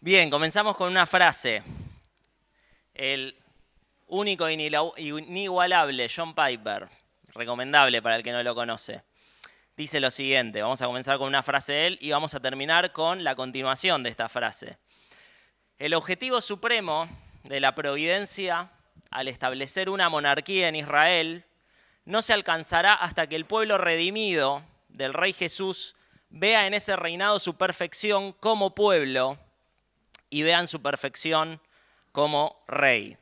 Bien, comenzamos con una frase. El único e inigualable John Piper, recomendable para el que no lo conoce, dice lo siguiente. Vamos a comenzar con una frase de él y vamos a terminar con la continuación de esta frase. El objetivo supremo de la providencia al establecer una monarquía en Israel no se alcanzará hasta que el pueblo redimido del Rey Jesús vea en ese reinado su perfección como pueblo y vean su perfección como rey.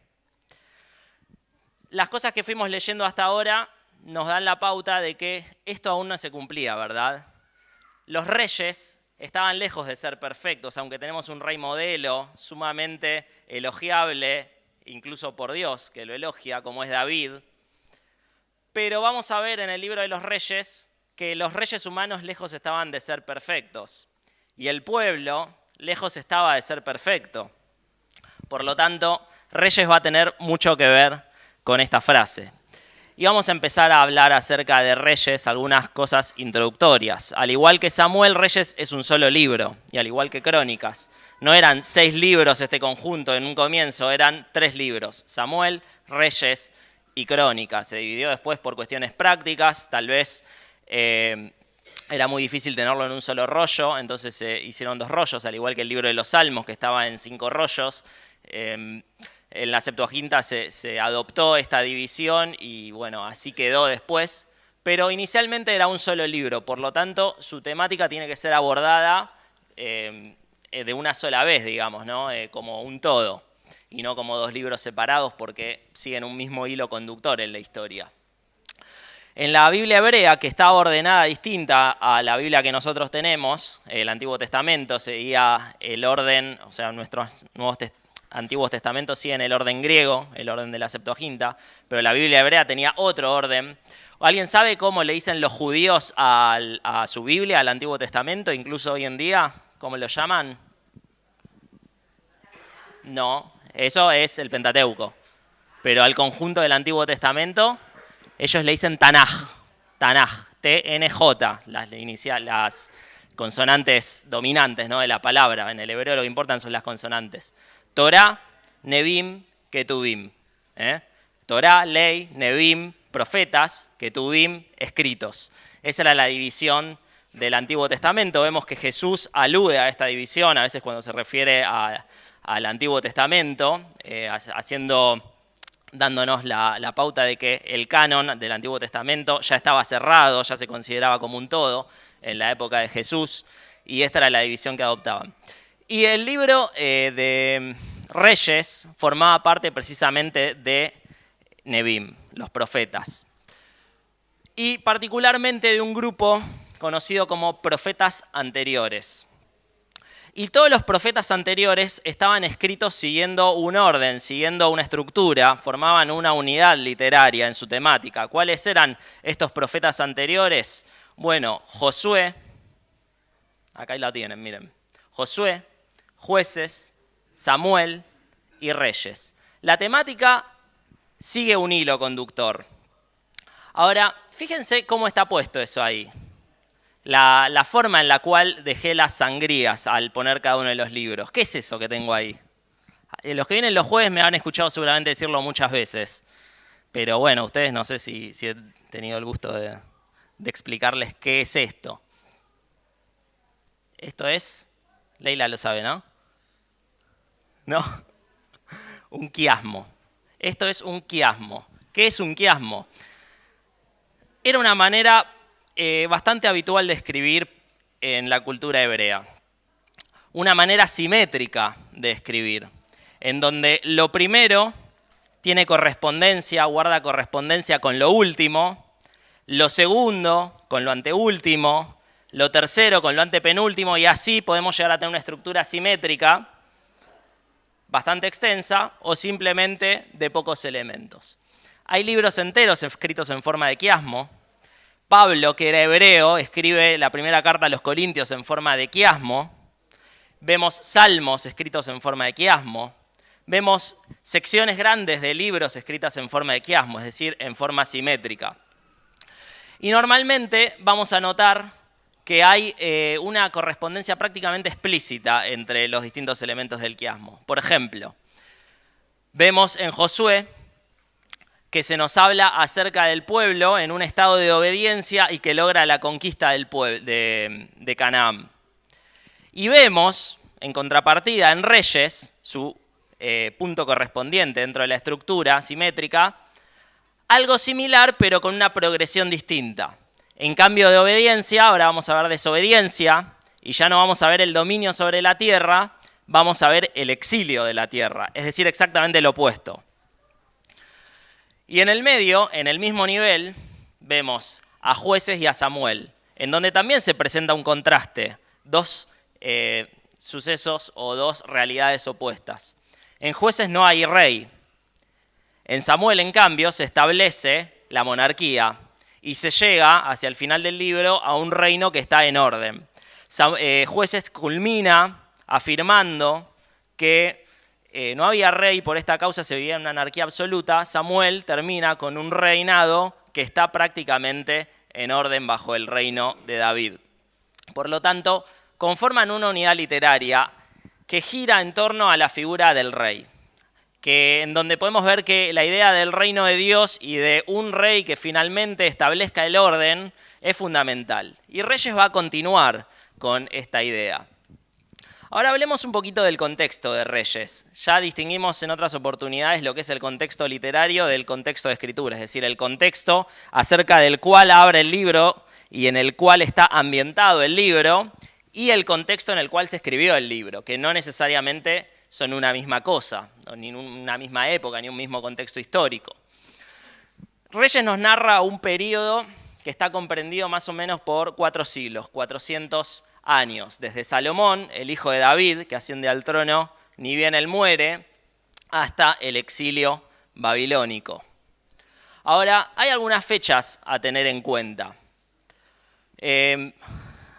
Las cosas que fuimos leyendo hasta ahora nos dan la pauta de que esto aún no se cumplía, ¿verdad? Los reyes estaban lejos de ser perfectos, aunque tenemos un rey modelo sumamente elogiable, incluso por Dios, que lo elogia, como es David. Pero vamos a ver en el libro de los reyes que los reyes humanos lejos estaban de ser perfectos y el pueblo lejos estaba de ser perfecto. Por lo tanto, Reyes va a tener mucho que ver con esta frase. Y vamos a empezar a hablar acerca de Reyes, algunas cosas introductorias. Al igual que Samuel, Reyes es un solo libro, y al igual que Crónicas. No eran 6 libros este conjunto en un comienzo, eran 3 libros. Samuel, Reyes y Crónicas. Se dividió después por cuestiones prácticas, tal vez era muy difícil tenerlo en un solo rollo, entonces se hicieron 2 rollos, al igual que el libro de los Salmos, que estaba en 5 rollos. En la Septuaginta se adoptó esta división y bueno, así quedó después. Pero inicialmente era un solo libro, por lo tanto su temática tiene que ser abordada de una sola vez, digamos, ¿no? Como un todo, y no como 2 libros separados porque siguen un mismo hilo conductor en la historia. En la Biblia hebrea, que estaba ordenada distinta a la Biblia que nosotros tenemos, el Antiguo Testamento seguía el orden, o sea, nuestros Antiguos Testamentos siguen el orden griego, el orden de la Septuaginta, pero la Biblia hebrea tenía otro orden. ¿Alguien sabe cómo le dicen los judíos a su Biblia, al Antiguo Testamento, incluso hoy en día? ¿Cómo lo llaman? No, eso es el Pentateuco. Pero al conjunto del Antiguo Testamento, ellos le dicen Tanaj, T-N-J, las consonantes dominantes, ¿no?, de la palabra. En el hebreo lo que importan son las consonantes. Torah, Nebim, Ketubim. Torah, ley, Nebim, profetas, Ketubim, escritos. Esa era la división del Antiguo Testamento. Vemos que Jesús alude a esta división, a veces cuando se refiere al Antiguo Testamento, dándonos la pauta de que el canon del Antiguo Testamento ya estaba cerrado, ya se consideraba como un todo en la época de Jesús, y esta era la división que adoptaban. Y el libro de Reyes formaba parte precisamente de Nebim, los profetas, y particularmente de un grupo conocido como profetas anteriores. Y todos los profetas anteriores estaban escritos siguiendo un orden, siguiendo una estructura, formaban una unidad literaria en su temática. ¿Cuáles eran estos profetas anteriores? Bueno, Josué, acá ahí la tienen, miren. Josué, Jueces, Samuel y Reyes. La temática sigue un hilo conductor. Ahora, fíjense cómo está puesto eso ahí. La forma en la cual dejé las sangrías al poner cada uno de los libros. ¿Qué es eso que tengo ahí? Los que vienen los jueves me han escuchado seguramente decirlo muchas veces. Pero bueno, ustedes no sé si he tenido el gusto de explicarles qué es esto. Esto es, Leila lo sabe, ¿no? ¿No? Un quiasmo. Esto es un quiasmo. ¿Qué es un quiasmo? Era una manera bastante habitual de escribir en la cultura hebrea. Una manera simétrica de escribir, en donde lo primero tiene correspondencia, guarda correspondencia con lo último, lo segundo con lo anteúltimo, lo tercero con lo antepenúltimo, y así podemos llegar a tener una estructura simétrica bastante extensa o simplemente de pocos elementos. Hay libros enteros escritos en forma de quiasmo. Pablo, que era hebreo, escribe la primera carta a los Corintios en forma de quiasmo. Vemos salmos escritos en forma de quiasmo. Vemos secciones grandes de libros escritas en forma de quiasmo, es decir, en forma simétrica. Y normalmente vamos a notar que hay una correspondencia prácticamente explícita entre los distintos elementos del quiasmo. Por ejemplo, vemos en Josué que se nos habla acerca del pueblo en un estado de obediencia y que logra la conquista del de Canaán. Y vemos, en contrapartida, en Reyes, su punto correspondiente dentro de la estructura simétrica, algo similar pero con una progresión distinta. En cambio de obediencia, ahora vamos a ver desobediencia, y ya no vamos a ver el dominio sobre la tierra, vamos a ver el exilio de la tierra, es decir, exactamente lo opuesto. Y en el medio, en el mismo nivel, vemos a Jueces y a Samuel, en donde también se presenta un contraste, dos sucesos o dos realidades opuestas. En Jueces no hay rey. En Samuel, en cambio, se establece la monarquía y se llega, hacia el final del libro, a un reino que está en orden. Jueces culmina afirmando que no había rey, por esta causa se vivía en una anarquía absoluta. Samuel termina con un reinado que está prácticamente en orden bajo el reino de David. Por lo tanto, conforman una unidad literaria que gira en torno a la figura del rey, en donde podemos ver que la idea del reino de Dios y de un rey que finalmente establezca el orden es fundamental. Y Reyes va a continuar con esta idea. Ahora hablemos un poquito del contexto de Reyes. Ya distinguimos en otras oportunidades lo que es el contexto literario del contexto de escritura, es decir, el contexto acerca del cual abre el libro y en el cual está ambientado el libro, y el contexto en el cual se escribió el libro, que no necesariamente son una misma cosa, ni una misma época, ni un mismo contexto histórico. Reyes nos narra un periodo que está comprendido más o menos por 4 siglos, 400 años, desde Salomón, el hijo de David, que asciende al trono, ni bien él muere, hasta el exilio babilónico. Ahora, hay algunas fechas a tener en cuenta.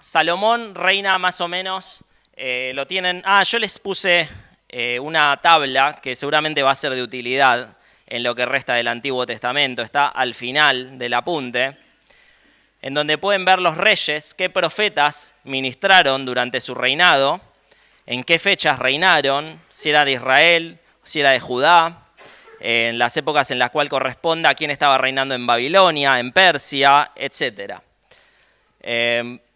Salomón reina más o menos, lo tienen... yo les puse una tabla que seguramente va a ser de utilidad en lo que resta del Antiguo Testamento, está al final del apunte, en donde pueden ver los reyes, qué profetas ministraron durante su reinado, en qué fechas reinaron, si era de Israel, si era de Judá, en las épocas en las cuales corresponde a quién estaba reinando en Babilonia, en Persia, etc.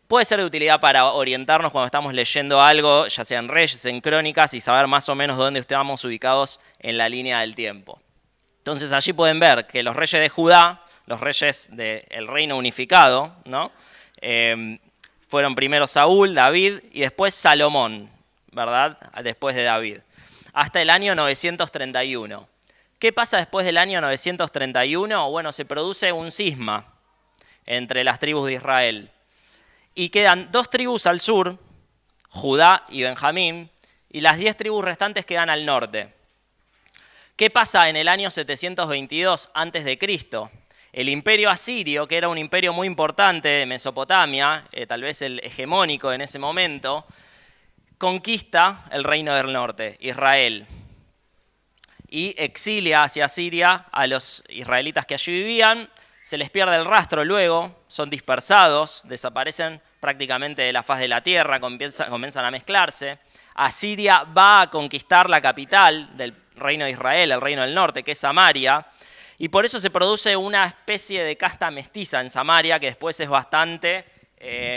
Puede ser de utilidad para orientarnos cuando estamos leyendo algo, ya sea en Reyes, en Crónicas, y saber más o menos dónde estamos ubicados en la línea del tiempo. Entonces allí pueden ver que los reyes de Judá, los reyes del reino unificado, ¿no? Fueron primero Saúl, David y después Salomón, ¿verdad? Después de David, hasta el año 931. ¿Qué pasa después del año 931? Bueno, se produce un cisma entre las tribus de Israel. Y quedan 2 tribus al sur, Judá y Benjamín, y las 10 tribus restantes quedan al norte. ¿Qué pasa en el año 722 a.C.? El imperio asirio, que era un imperio muy importante de Mesopotamia, tal vez el hegemónico en ese momento, conquista el reino del norte, Israel, y exilia hacia Siria a los israelitas que allí vivían. Se les pierde el rastro luego, son dispersados, desaparecen prácticamente de la faz de la tierra, comienzan a mezclarse. Asiria va a conquistar la capital del reino de Israel, el reino del norte, que es Samaria, y por eso se produce una especie de casta mestiza en Samaria que después es bastante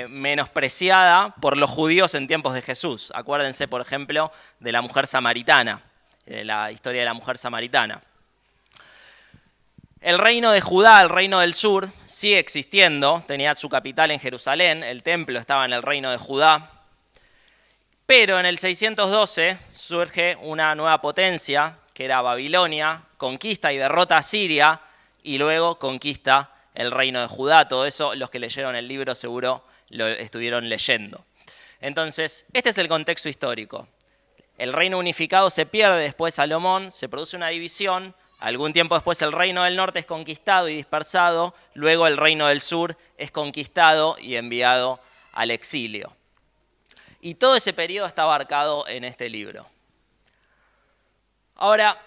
menospreciada por los judíos en tiempos de Jesús. Acuérdense, por ejemplo, de la mujer samaritana, de la historia de la mujer samaritana. El reino de Judá, el reino del sur, sigue existiendo, tenía su capital en Jerusalén, el templo estaba en el reino de Judá, pero en el 612 surge una nueva potencia, que era Babilonia, conquista y derrota a Siria, y luego conquista el reino de Judá. Todo eso los que leyeron el libro seguro lo estuvieron leyendo. Entonces, este es el contexto histórico. El reino unificado se pierde después de Salomón, se produce una división. Algún tiempo después el reino del norte es conquistado y dispersado, luego el reino del sur es conquistado y enviado al exilio. Y todo ese periodo está abarcado en este libro. Ahora,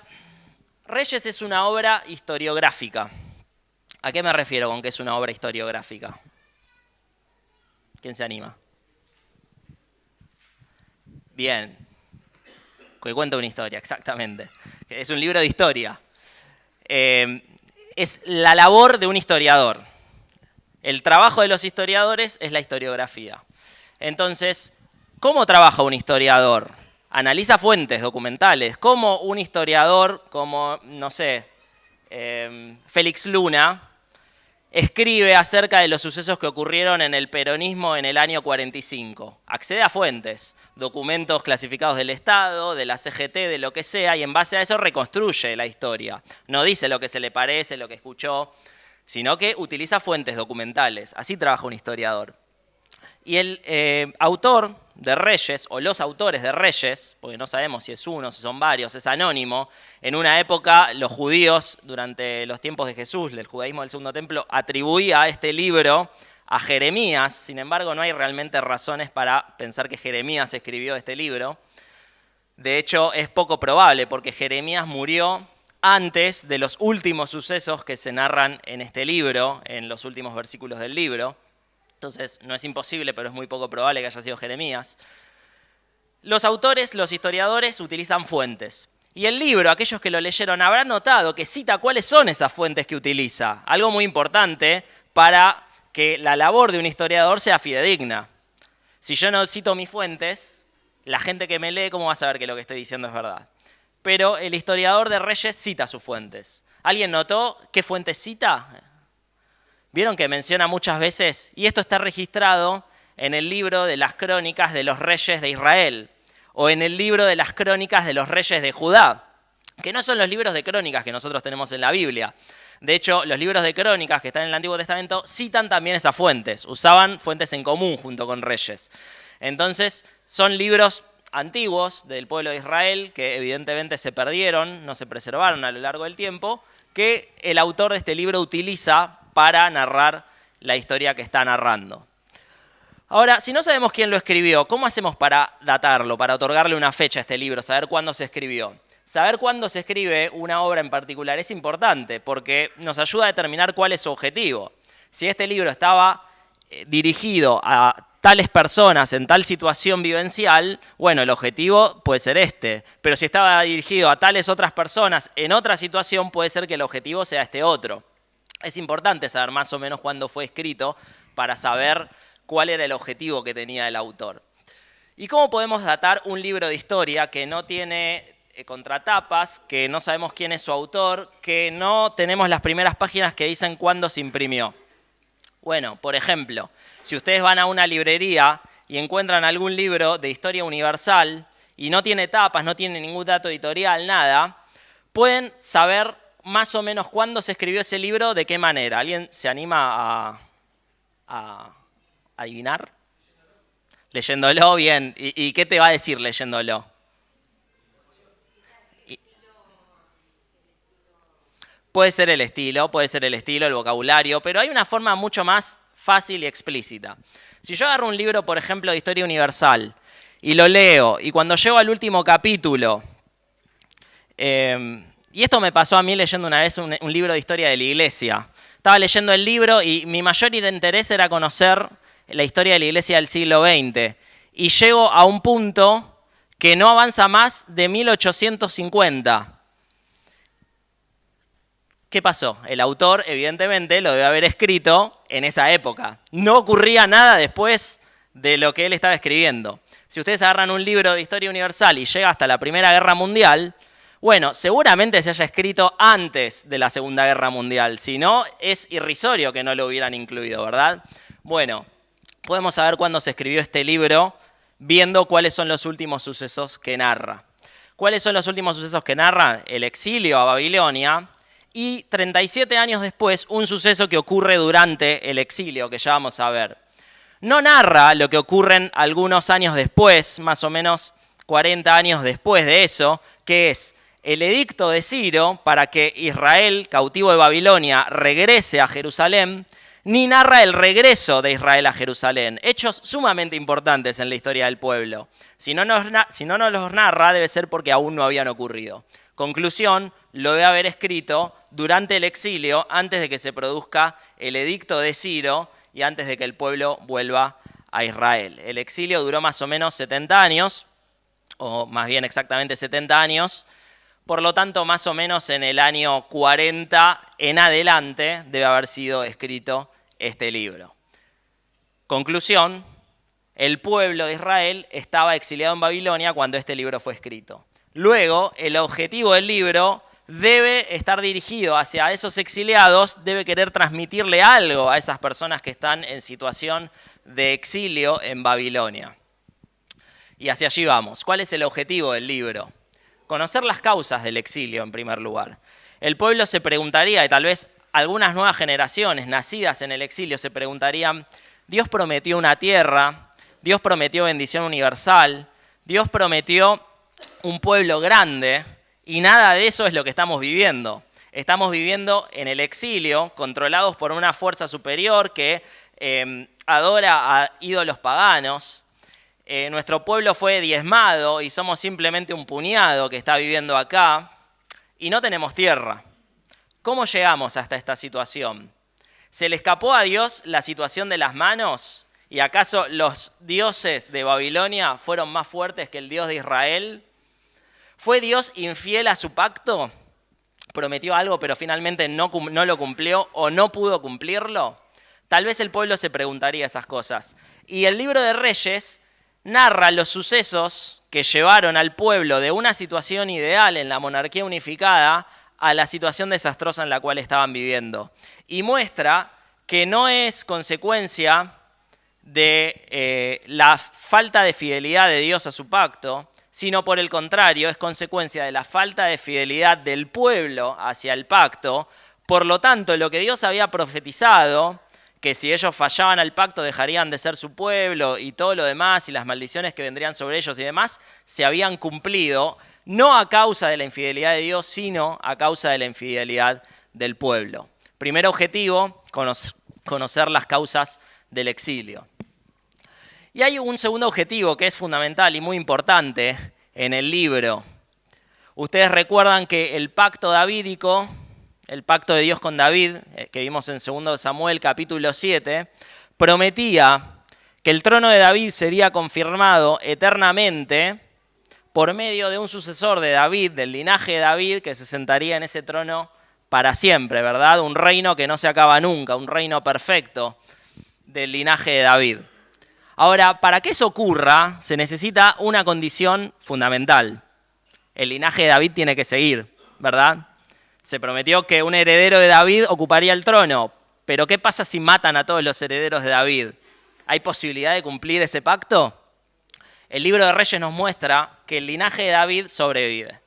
Reyes es una obra historiográfica. ¿A qué me refiero con que es una obra historiográfica? ¿Quién se anima? Bien. Que cuenta una historia, exactamente. Es un libro de historia. Es la labor de un historiador. El trabajo de los historiadores es la historiografía. Entonces, ¿cómo trabaja un historiador? Analiza fuentes documentales. ¿Cómo un historiador como, no sé, Félix Luna, escribe acerca de los sucesos que ocurrieron en el peronismo en el año 45? Accede a fuentes, documentos clasificados del Estado, de la CGT, de lo que sea, y en base a eso reconstruye la historia. No dice lo que se le parece, lo que escuchó, sino que utiliza fuentes documentales. Así trabaja un historiador. Y el autor de Reyes, o los autores de Reyes, porque no sabemos si es uno, si son varios, es anónimo. En una época, los judíos, durante los tiempos de Jesús, el judaísmo del Segundo Templo, atribuía este libro a Jeremías. Sin embargo, no hay realmente razones para pensar que Jeremías escribió este libro. De hecho, es poco probable, porque Jeremías murió antes de los últimos sucesos que se narran en este libro, en los últimos versículos del libro. Entonces, no es imposible, pero es muy poco probable que haya sido Jeremías. Los autores, los historiadores, utilizan fuentes. Y el libro, aquellos que lo leyeron, habrán notado que cita cuáles son esas fuentes que utiliza. Algo muy importante para que la labor de un historiador sea fidedigna. Si yo no cito mis fuentes, la gente que me lee, ¿cómo va a saber que lo que estoy diciendo es verdad? Pero el historiador de Reyes cita sus fuentes. ¿Alguien notó qué fuentes cita? Vieron que menciona muchas veces, y esto está registrado en el libro de las crónicas de los reyes de Israel, o en el libro de las crónicas de los reyes de Judá, que no son los libros de crónicas que nosotros tenemos en la Biblia. De hecho, los libros de crónicas que están en el Antiguo Testamento citan también esas fuentes, usaban fuentes en común junto con Reyes. Entonces, son libros antiguos del pueblo de Israel que evidentemente se perdieron, no se preservaron a lo largo del tiempo, que el autor de este libro utiliza para narrar la historia que está narrando. Ahora, si no sabemos quién lo escribió, ¿cómo hacemos para datarlo, para otorgarle una fecha a este libro, saber cuándo se escribió? Saber cuándo se escribe una obra en particular es importante porque nos ayuda a determinar cuál es su objetivo. Si este libro estaba dirigido a tales personas en tal situación vivencial, bueno, el objetivo puede ser este. Pero si estaba dirigido a tales otras personas en otra situación, puede ser que el objetivo sea este otro. Es importante saber más o menos cuándo fue escrito para saber cuál era el objetivo que tenía el autor. ¿Y cómo podemos datar un libro de historia que no tiene contratapas, que no sabemos quién es su autor, que no tenemos las primeras páginas que dicen cuándo se imprimió? Bueno, por ejemplo, si ustedes van a una librería y encuentran algún libro de historia universal y no tiene tapas, no tiene ningún dato editorial, nada, pueden saber más o menos cuándo se escribió ese libro, de qué manera. ¿Alguien se anima a adivinar? Leyéndolo, bien. ¿Y qué te va a decir leyéndolo? Puede ser el estilo, el vocabulario, pero hay una forma mucho más fácil y explícita. Si yo agarro un libro, por ejemplo, de historia universal, y lo leo, y cuando llego al último capítulo, y esto me pasó a mí leyendo una vez un libro de historia de la iglesia. Estaba leyendo el libro y mi mayor interés era conocer la historia de la iglesia del siglo XX. Y llego a un punto que no avanza más de 1850. ¿Qué pasó? El autor, evidentemente, lo debe haber escrito en esa época. No ocurría nada después de lo que él estaba escribiendo. Si ustedes agarran un libro de historia universal y llega hasta la Primera Guerra Mundial, bueno, seguramente se haya escrito antes de la Segunda Guerra Mundial. Si no, es irrisorio que no lo hubieran incluido, ¿verdad? Bueno, podemos saber cuándo se escribió este libro viendo cuáles son los últimos sucesos que narra. ¿Cuáles son los últimos sucesos que narra? El exilio a Babilonia y 37 años después un suceso que ocurre durante el exilio, que ya vamos a ver. No narra lo que ocurre algunos años después, más o menos 40 años después de eso, que es el edicto de Ciro para que Israel, cautivo de Babilonia, regrese a Jerusalén, ni narra el regreso de Israel a Jerusalén. Hechos sumamente importantes en la historia del pueblo. Si no nos los narra, debe ser porque aún no habían ocurrido. Conclusión, lo debe haber escrito durante el exilio, antes de que se produzca el edicto de Ciro y antes de que el pueblo vuelva a Israel. El exilio duró más o menos 70 años, o más bien exactamente 70 años. Por lo tanto, más o menos en el año 40 en adelante debe haber sido escrito este libro. Conclusión, el pueblo de Israel estaba exiliado en Babilonia cuando este libro fue escrito. Luego, el objetivo del libro debe estar dirigido hacia esos exiliados, debe querer transmitirle algo a esas personas que están en situación de exilio en Babilonia. Y hacia allí vamos. ¿Cuál es el objetivo del libro? Conocer las causas del exilio, en primer lugar. El pueblo se preguntaría, y tal vez algunas nuevas generaciones nacidas en el exilio se preguntarían, Dios prometió una tierra, Dios prometió bendición universal, Dios prometió un pueblo grande, y nada de eso es lo que estamos viviendo. Estamos viviendo en el exilio, controlados por una fuerza superior que adora a ídolos paganos. Nuestro pueblo fue diezmado y somos simplemente un puñado que está viviendo acá y no tenemos tierra. ¿Cómo llegamos hasta esta situación? ¿Se le escapó a Dios la situación de las manos? ¿Y acaso los dioses de Babilonia fueron más fuertes que el Dios de Israel? ¿Fue Dios infiel a su pacto? ¿Prometió algo pero finalmente no lo cumplió o no pudo cumplirlo? Tal vez el pueblo se preguntaría esas cosas. Y el libro de Reyes narra los sucesos que llevaron al pueblo de una situación ideal en la monarquía unificada a la situación desastrosa en la cual estaban viviendo. Y muestra que no es consecuencia de la falta de fidelidad de Dios a su pacto, sino por el contrario, es consecuencia de la falta de fidelidad del pueblo hacia el pacto. Por lo tanto, lo que Dios había profetizado, que si ellos fallaban al pacto dejarían de ser su pueblo y todo lo demás y las maldiciones que vendrían sobre ellos y demás, se habían cumplido, no a causa de la infidelidad de Dios, sino a causa de la infidelidad del pueblo. Primer objetivo, conocer las causas del exilio. Y hay un segundo objetivo que es fundamental y muy importante en el libro. Ustedes recuerdan que el pacto davídico, el pacto de Dios con David, que vimos en 2 Samuel capítulo 7, prometía que el trono de David sería confirmado eternamente por medio de un sucesor de David, del linaje de David, que se sentaría en ese trono para siempre, ¿verdad? Un reino que no se acaba nunca, un reino perfecto del linaje de David. Ahora, para que eso ocurra, se necesita una condición fundamental. El linaje de David tiene que seguir, ¿verdad? Se prometió que un heredero de David ocuparía el trono, pero ¿qué pasa si matan a todos los herederos de David? ¿Hay posibilidad de cumplir ese pacto? El libro de Reyes nos muestra que el linaje de David sobrevive.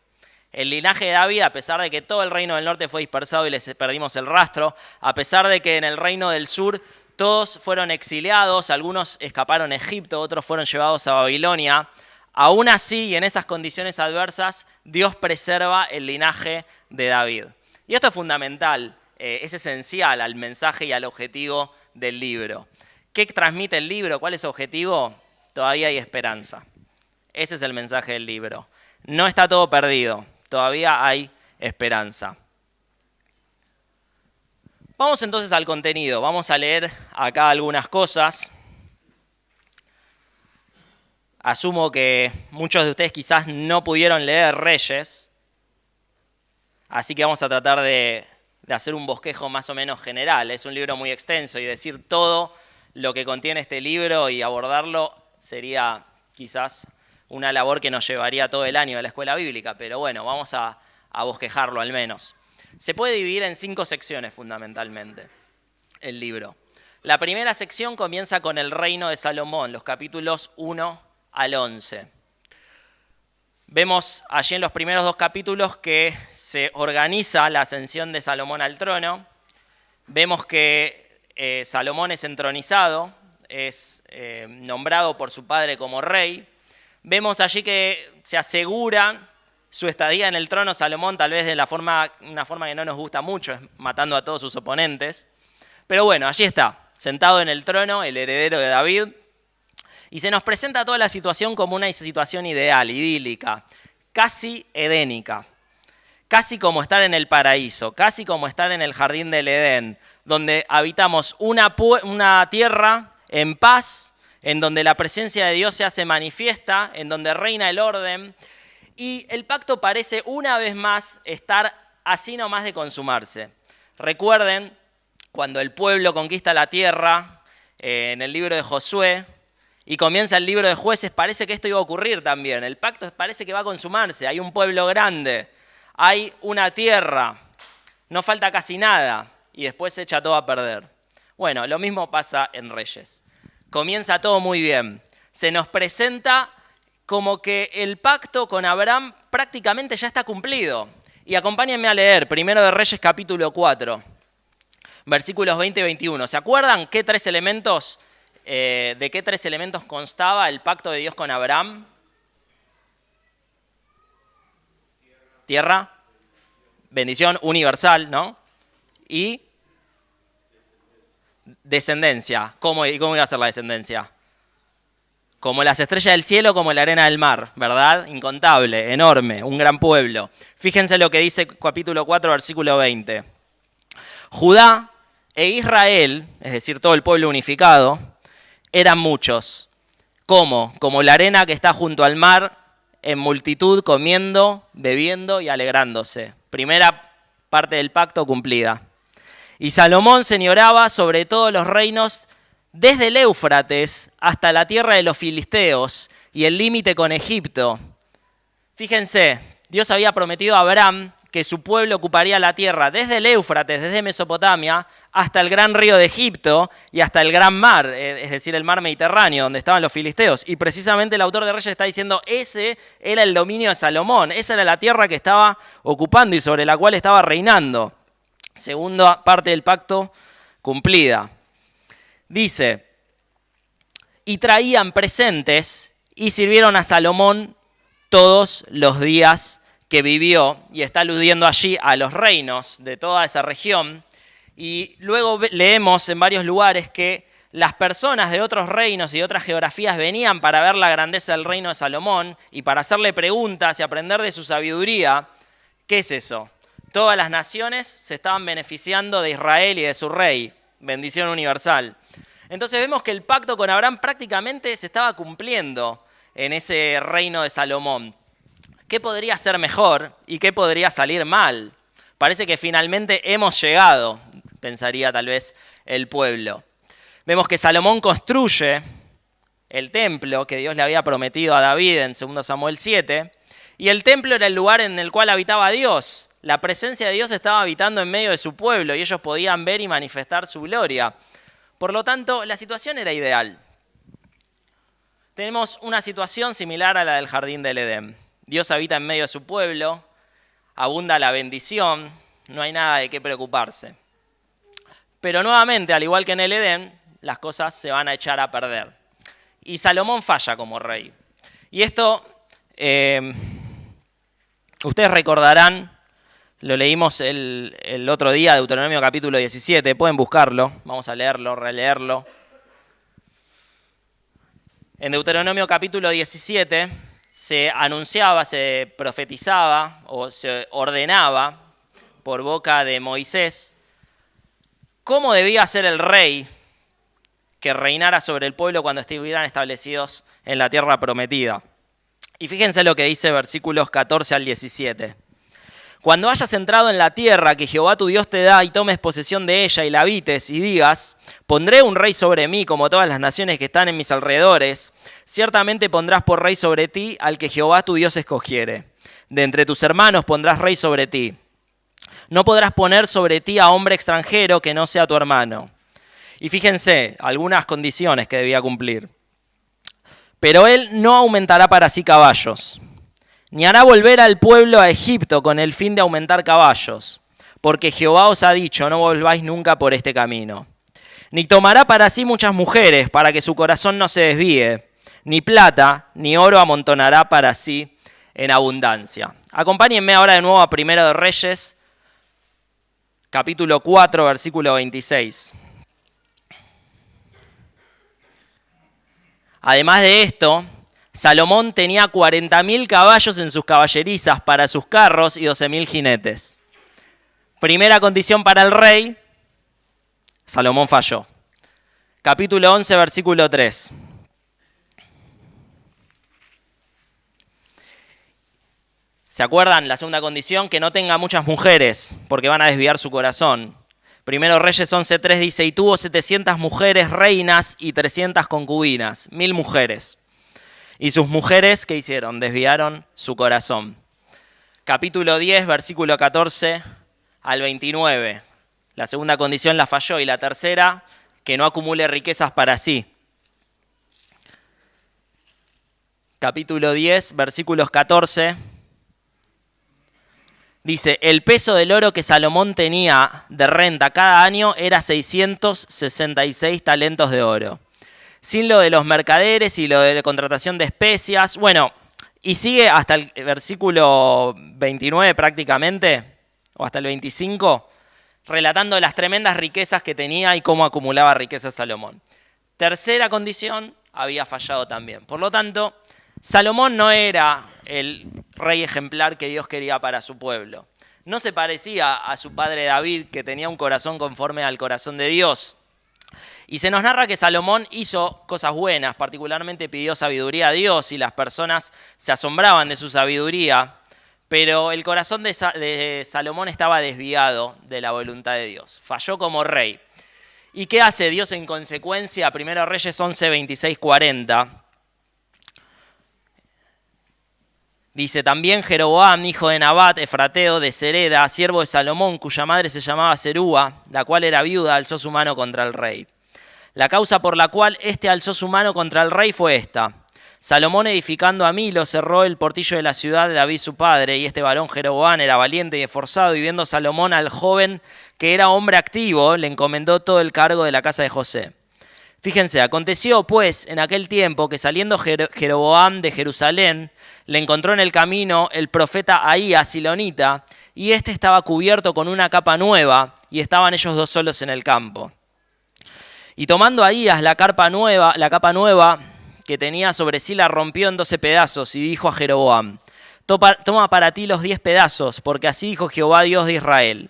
El linaje de David, a pesar de que todo el reino del norte fue dispersado y les perdimos el rastro, a pesar de que en el reino del sur todos fueron exiliados, algunos escaparon a Egipto, otros fueron llevados a Babilonia, aún así y en esas condiciones adversas, Dios preserva el linaje de David. Y esto es fundamental, es esencial al mensaje y al objetivo del libro. ¿Qué transmite el libro? ¿Cuál es su objetivo? Todavía hay esperanza. Ese es el mensaje del libro. No está todo perdido, todavía hay esperanza. Vamos entonces al contenido. Vamos a leer acá algunas cosas. Asumo que muchos de ustedes quizás no pudieron leer Reyes, así que vamos a tratar de hacer un bosquejo más o menos general. Es un libro muy extenso y decir todo lo que contiene este libro y abordarlo sería quizás una labor que nos llevaría todo el año de la escuela bíblica, pero bueno, vamos a bosquejarlo al menos. Se puede dividir en 5 secciones fundamentalmente el libro. La primera sección comienza con el reino de Salomón, los capítulos 1 al 11. Vemos allí en los primeros 2 capítulos que se organiza la ascensión de Salomón al trono. Vemos que Salomón es entronizado, es nombrado por su padre como rey. Vemos allí que se asegura su estadía en el trono Salomón, tal vez de una forma que no nos gusta mucho, es matando a todos sus oponentes. Pero bueno, allí está, sentado en el trono, el heredero de David. Y se nos presenta toda la situación como una situación ideal, idílica, casi edénica. Casi como estar en el paraíso, casi como estar en el jardín del Edén, donde habitamos una tierra en paz, en donde la presencia de Dios se hace manifiesta, en donde reina el orden, y el pacto parece una vez más estar así nomás de consumarse. Recuerden, cuando el pueblo conquista la tierra, en el libro de Josué, y comienza el libro de Jueces, parece que esto iba a ocurrir también. El pacto parece que va a consumarse, hay un pueblo grande, hay una tierra, no falta casi nada, y después se echa todo a perder. Bueno, lo mismo pasa en Reyes. Comienza todo muy bien. Se nos presenta como que el pacto con Abraham prácticamente ya está cumplido. Y acompáñenme a leer, primero de Reyes capítulo 4, versículos 20 y 21. ¿Se acuerdan de qué tres elementos constaba el pacto de Dios con Abraham? Tierra, bendición universal, ¿no? Y descendencia. ¿Cómo iba a ser la descendencia? Como las estrellas del cielo, como la arena del mar, ¿verdad? Incontable, enorme, un gran pueblo. Fíjense lo que dice capítulo 4, versículo 20. Judá e Israel, es decir, todo el pueblo unificado, eran muchos. ¿Cómo? Como la arena que está junto al mar, en multitud, comiendo, bebiendo y alegrándose. Primera parte del pacto cumplida. Y Salomón señoraba sobre todos los reinos desde el Éufrates hasta la tierra de los filisteos y el límite con Egipto. Fíjense, Dios había prometido a Abraham que su pueblo ocuparía la tierra desde el Éufrates, desde Mesopotamia, hasta el gran río de Egipto y hasta el gran mar, es decir, el mar Mediterráneo, donde estaban los filisteos. Y precisamente el autor de Reyes está diciendo, ese era el dominio de Salomón, esa era la tierra que estaba ocupando y sobre la cual estaba reinando. Segunda parte del pacto cumplida. Dice, y traían presentes y sirvieron a Salomón todos los días que vivió, y está aludiendo allí a los reinos de toda esa región. Y luego leemos en varios lugares que las personas de otros reinos y de otras geografías venían para ver la grandeza del reino de Salomón y para hacerle preguntas y aprender de su sabiduría. ¿Qué es eso? Todas las naciones se estaban beneficiando de Israel y de su rey. Bendición universal. Entonces vemos que el pacto con Abraham prácticamente se estaba cumpliendo en ese reino de Salomón. ¿Qué podría ser mejor y qué podría salir mal? Parece que finalmente hemos llegado, pensaría tal vez el pueblo. Vemos que Salomón construye el templo que Dios le había prometido a David en 2 Samuel 7, y el templo era el lugar en el cual habitaba Dios. La presencia de Dios estaba habitando en medio de su pueblo y ellos podían ver y manifestar su gloria. Por lo tanto, la situación era ideal. Tenemos una situación similar a la del jardín del Edén. Dios habita en medio de su pueblo, abunda la bendición, no hay nada de qué preocuparse. Pero nuevamente, al igual que en el Edén, las cosas se van a echar a perder. Y Salomón falla como rey. Y esto, ustedes recordarán, lo leímos el otro día, Deuteronomio capítulo 17, pueden buscarlo, vamos a leerlo, releerlo. En Deuteronomio capítulo 17 se anunciaba, se profetizaba o se ordenaba por boca de Moisés cómo debía ser el rey que reinara sobre el pueblo cuando estuvieran establecidos en la tierra prometida. Y fíjense lo que dice versículos 14 al 17. Cuando hayas entrado en la tierra que Jehová tu Dios te da y tomes posesión de ella y la habites y digas, pondré un rey sobre mí como todas las naciones que están en mis alrededores, ciertamente pondrás por rey sobre ti al que Jehová tu Dios escogiere. De entre tus hermanos pondrás rey sobre ti. No podrás poner sobre ti a hombre extranjero que no sea tu hermano. Y fíjense, algunas condiciones que debía cumplir. Pero él no aumentará para sí caballos, ni hará volver al pueblo a Egipto con el fin de aumentar caballos, porque Jehová os ha dicho, no volváis nunca por este camino. Ni tomará para sí muchas mujeres, para que su corazón no se desvíe, ni plata, ni oro amontonará para sí en abundancia. Acompáñenme ahora de nuevo a 1 de Reyes, capítulo 4, versículo 26. Además de esto, Salomón tenía 40.000 caballos en sus caballerizas para sus carros y 12.000 jinetes. Primera condición para el rey, Salomón falló. Capítulo 11, versículo 3. ¿Se acuerdan? La segunda condición, que no tenga muchas mujeres, porque van a desviar su corazón. Primero Reyes 11:3 dice, y tuvo 700 mujeres reinas y 300 concubinas, 1000 mujeres. Y sus mujeres, ¿qué hicieron? Desviaron su corazón. Capítulo 10, versículo 14 al 29. La segunda condición la falló y la tercera, que no acumule riquezas para sí. Capítulo 10, versículos 14. Dice, el peso del oro que Salomón tenía de renta cada año era 666 talentos de oro. Sin lo de los mercaderes y lo de la contratación de especias. Bueno, y sigue hasta el versículo 29 prácticamente, o hasta el 25, relatando las tremendas riquezas que tenía y cómo acumulaba riquezas Salomón. Tercera condición, había fallado también. Por lo tanto, Salomón no era el rey ejemplar que Dios quería para su pueblo. No se parecía a su padre David, que tenía un corazón conforme al corazón de Dios. Y se nos narra que Salomón hizo cosas buenas, particularmente pidió sabiduría a Dios y las personas se asombraban de su sabiduría, pero el corazón de Salomón estaba desviado de la voluntad de Dios. Falló como rey. ¿Y qué hace Dios en consecuencia? Primero Reyes 11, 26, 40. Dice, también Jeroboam, hijo de Nabat, efrateo de Sereda, siervo de Salomón, cuya madre se llamaba Serúa, la cual era viuda, alzó su mano contra el rey. La causa por la cual éste alzó su mano contra el rey fue esta. Salomón, edificando a Milo, cerró el portillo de la ciudad de David su padre, y este varón Jeroboam era valiente y esforzado, y viendo Salomón al joven que era hombre activo, le encomendó todo el cargo de la casa de José. Fíjense, aconteció pues en aquel tiempo que saliendo Jeroboam de Jerusalén, le encontró en el camino el profeta Ahías silonita, y éste estaba cubierto con una capa nueva, y estaban ellos dos solos en el campo. Y tomando Ahías la capa nueva que tenía sobre sí, la rompió en 12 pedazos, y dijo a Jeroboam, toma para ti los 10 pedazos, porque así dijo Jehová Dios de Israel,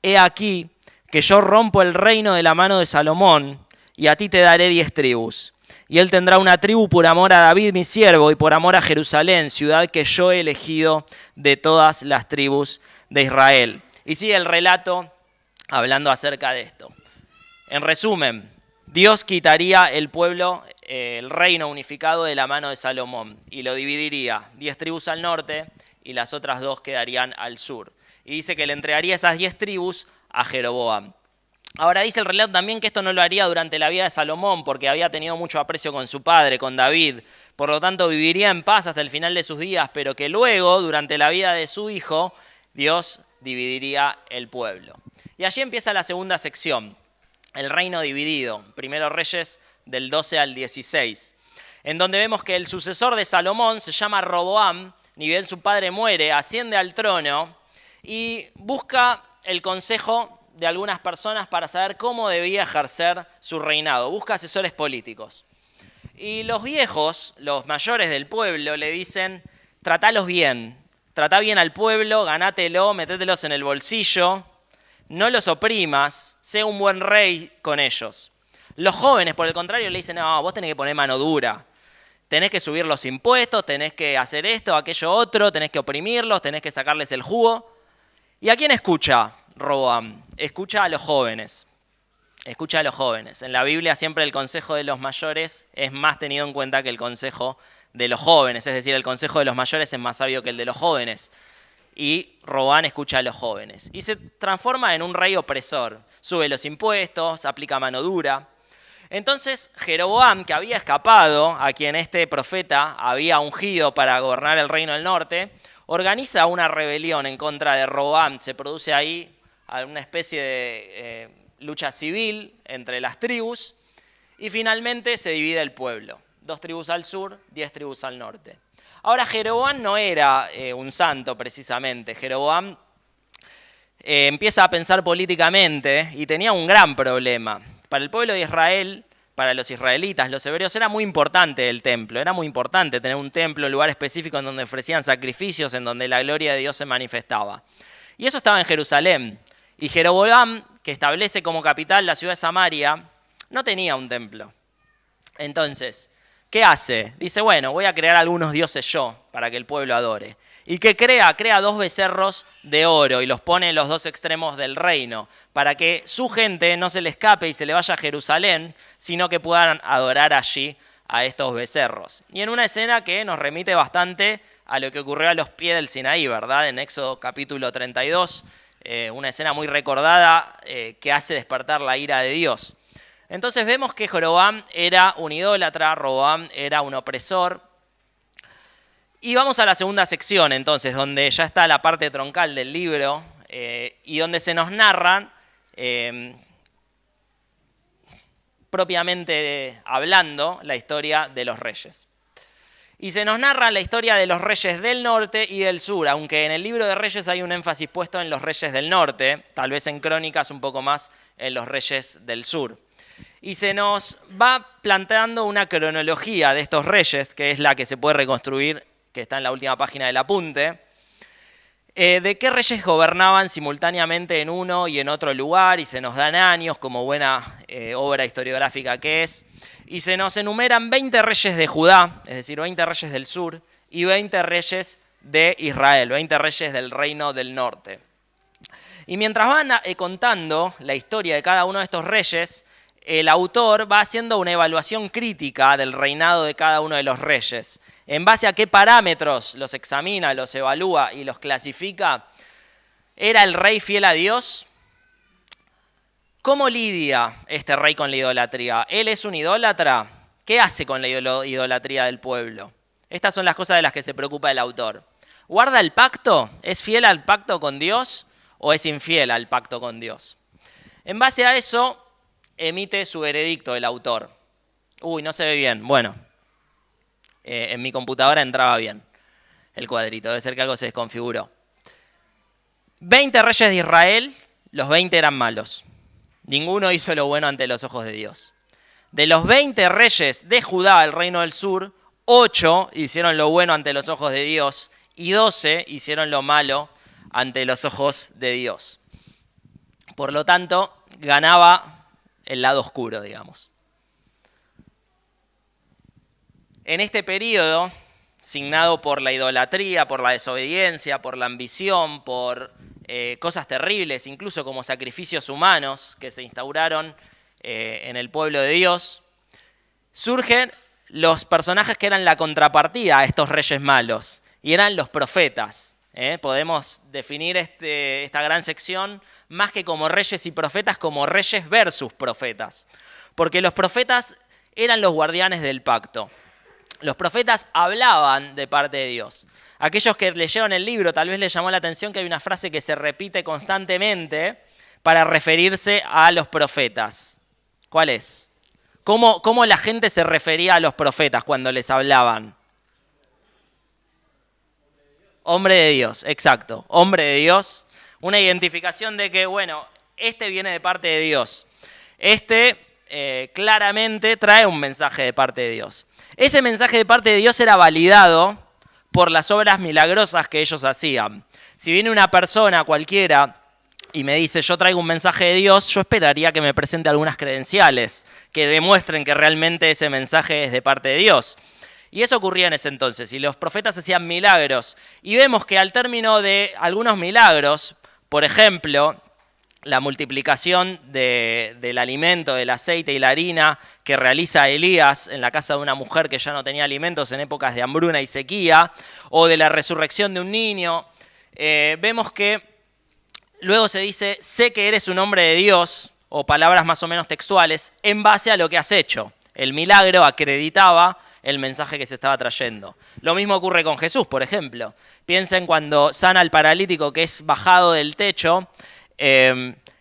he aquí que yo rompo el reino de la mano de Salomón, y a ti te daré 10 tribus. Y él tendrá una tribu por amor a David mi siervo y por amor a Jerusalén, ciudad que yo he elegido de todas las tribus de Israel. Y sigue el relato hablando acerca de esto. En resumen, Dios quitaría el pueblo, el reino unificado de la mano de Salomón y lo dividiría, 10 tribus al norte y las otras 2 quedarían al sur. Y dice que le entregaría esas 10 tribus a Jeroboam. Ahora dice el relato también que esto no lo haría durante la vida de Salomón porque había tenido mucho aprecio con su padre, con David. Por lo tanto, viviría en paz hasta el final de sus días, pero que luego, durante la vida de su hijo, Dios dividiría el pueblo. Y allí empieza la segunda sección, el reino dividido. Primero Reyes del 12 al 16, en donde vemos que el sucesor de Salomón se llama Roboam, ni bien su padre muere, asciende al trono y busca el consejo de algunas personas para saber cómo debía ejercer su reinado. Busca asesores políticos. Y los viejos, los mayores del pueblo, le dicen, tratalos bien, tratá bien al pueblo, ganátelo, metételos en el bolsillo, no los oprimas, sé un buen rey con ellos. Los jóvenes, por el contrario, le dicen, no, vos tenés que poner mano dura, tenés que subir los impuestos, tenés que hacer esto, aquello otro, tenés que oprimirlos, tenés que sacarles el jugo. ¿Y a quién escucha Roboam? Escucha a los jóvenes. Escucha a los jóvenes. En la Biblia siempre el consejo de los mayores es más tenido en cuenta que el consejo de los jóvenes. Es decir, el consejo de los mayores es más sabio que el de los jóvenes. Y Roboam escucha a los jóvenes. Y se transforma en un rey opresor. Sube los impuestos, aplica mano dura. Entonces Jeroboam, que había escapado, a quien este profeta había ungido para gobernar el reino del norte, organiza una rebelión en contra de Roboam. Se produce ahí una especie de lucha civil entre las tribus y finalmente se divide el pueblo. 2 tribus al sur, 10 tribus al norte. Ahora Jeroboam no era un santo precisamente. Jeroboam empieza a pensar políticamente y tenía un gran problema. Para el pueblo de Israel, para los israelitas, los hebreos, era muy importante el templo. Era muy importante tener un templo, un lugar específico en donde ofrecían sacrificios, en donde la gloria de Dios se manifestaba. Y eso estaba en Jerusalén. Y Jeroboam, que establece como capital la ciudad de Samaria, no tenía un templo. Entonces, ¿qué hace? Dice, bueno, voy a crear algunos dioses yo para que el pueblo adore. ¿Y qué crea? Crea 2 becerros de oro y los pone en los 2 extremos del reino, para que su gente no se le escape y se le vaya a Jerusalén, sino que puedan adorar allí a estos becerros. Y en una escena que nos remite bastante a lo que ocurrió a los pies del Sinaí, ¿verdad? En Éxodo capítulo 32, una escena muy recordada que hace despertar la ira de Dios. Entonces vemos que Jeroboam era un idólatra, Roboam era un opresor. Y vamos a la segunda sección entonces, donde ya está la parte troncal del libro y donde se nos narran, propiamente hablando, la historia de los reyes. Y se nos narra la historia de los reyes del norte y del sur, aunque en el libro de Reyes hay un énfasis puesto en los reyes del norte, tal vez en Crónicas un poco más en los reyes del sur. Y se nos va planteando una cronología de estos reyes, que es la que se puede reconstruir, que está en la última página del apunte, de qué reyes gobernaban simultáneamente en uno y en otro lugar, y se nos dan años como buena obra historiográfica que es, y se nos enumeran 20 reyes de Judá, es decir, 20 reyes del sur, y 20 reyes de Israel, 20 reyes del reino del norte. Y mientras van contando la historia de cada uno de estos reyes, el autor va haciendo una evaluación crítica del reinado de cada uno de los reyes. ¿En base a qué parámetros los examina, los evalúa y los clasifica? ¿Era el rey fiel a Dios? ¿Cómo lidia este rey con la idolatría? ¿Él es un idólatra? ¿Qué hace con la idolatría del pueblo? Estas son las cosas de las que se preocupa el autor. ¿Guarda el pacto? ¿Es fiel al pacto con Dios o es infiel al pacto con Dios? En base a eso, emite su veredicto el autor. Uy, no se ve bien. Bueno, en mi computadora entraba bien el cuadrito. Debe ser que algo se desconfiguró. 20 reyes de Israel, los 20 eran malos. Ninguno hizo lo bueno ante los ojos de Dios. De los 20 reyes de Judá, el reino del sur, 8 hicieron lo bueno ante los ojos de Dios y 12 hicieron lo malo ante los ojos de Dios. Por lo tanto, ganaba el lado oscuro, digamos. En este periodo, signado por la idolatría, por la desobediencia, por la ambición, por cosas terribles, incluso como sacrificios humanos que se instauraron en el pueblo de Dios, surgen los personajes que eran la contrapartida a estos reyes malos, y eran los profetas. Podemos definir esta gran sección más que como reyes y profetas, como reyes versus profetas, porque los profetas eran los guardianes del pacto. Los profetas hablaban de parte de Dios. Aquellos que leyeron el libro tal vez les llamó la atención que hay una frase que se repite constantemente para referirse a los profetas. ¿Cuál es? ¿Cómo la gente se refería a los profetas cuando les hablaban? Hombre de Dios, exacto. Hombre de Dios. Una identificación de que, bueno, este viene de parte de Dios. Claramente trae un mensaje de parte de Dios. Ese mensaje de parte de Dios era validado por las obras milagrosas que ellos hacían. Si viene una persona cualquiera y me dice, yo traigo un mensaje de Dios, yo esperaría que me presente algunas credenciales que demuestren que realmente ese mensaje es de parte de Dios. Y eso ocurría en ese entonces, y los profetas hacían milagros. Y vemos que al término de algunos milagros, por ejemplo, la multiplicación del alimento, del aceite y la harina que realiza Elías en la casa de una mujer que ya no tenía alimentos en épocas de hambruna y sequía, o de la resurrección de un niño, vemos que luego se dice, sé que eres un hombre de Dios, o palabras más o menos textuales, en base a lo que has hecho. El milagro acreditaba el mensaje que se estaba trayendo. Lo mismo ocurre con Jesús, por ejemplo. Piensen cuando sana al paralítico que es bajado del techo,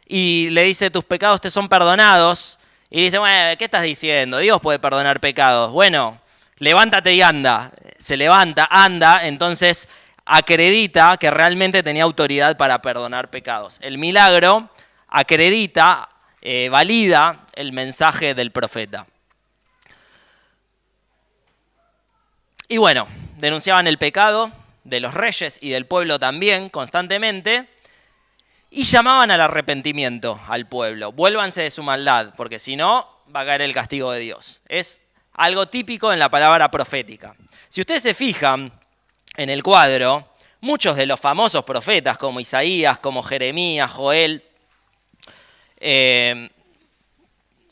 y le dice, tus pecados te son perdonados, y dice, bueno, ¿qué estás diciendo? Dios puede perdonar pecados. Bueno, levántate y anda. Se levanta, anda, entonces acredita que realmente tenía autoridad para perdonar pecados. El milagro acredita, valida el mensaje del profeta. Y bueno, denunciaban el pecado de los reyes y del pueblo también constantemente, y llamaban al arrepentimiento al pueblo. Vuélvanse de su maldad, porque si no, va a caer el castigo de Dios. Es algo típico en la palabra profética. Si ustedes se fijan en el cuadro, muchos de los famosos profetas como Isaías, como Jeremías, Joel,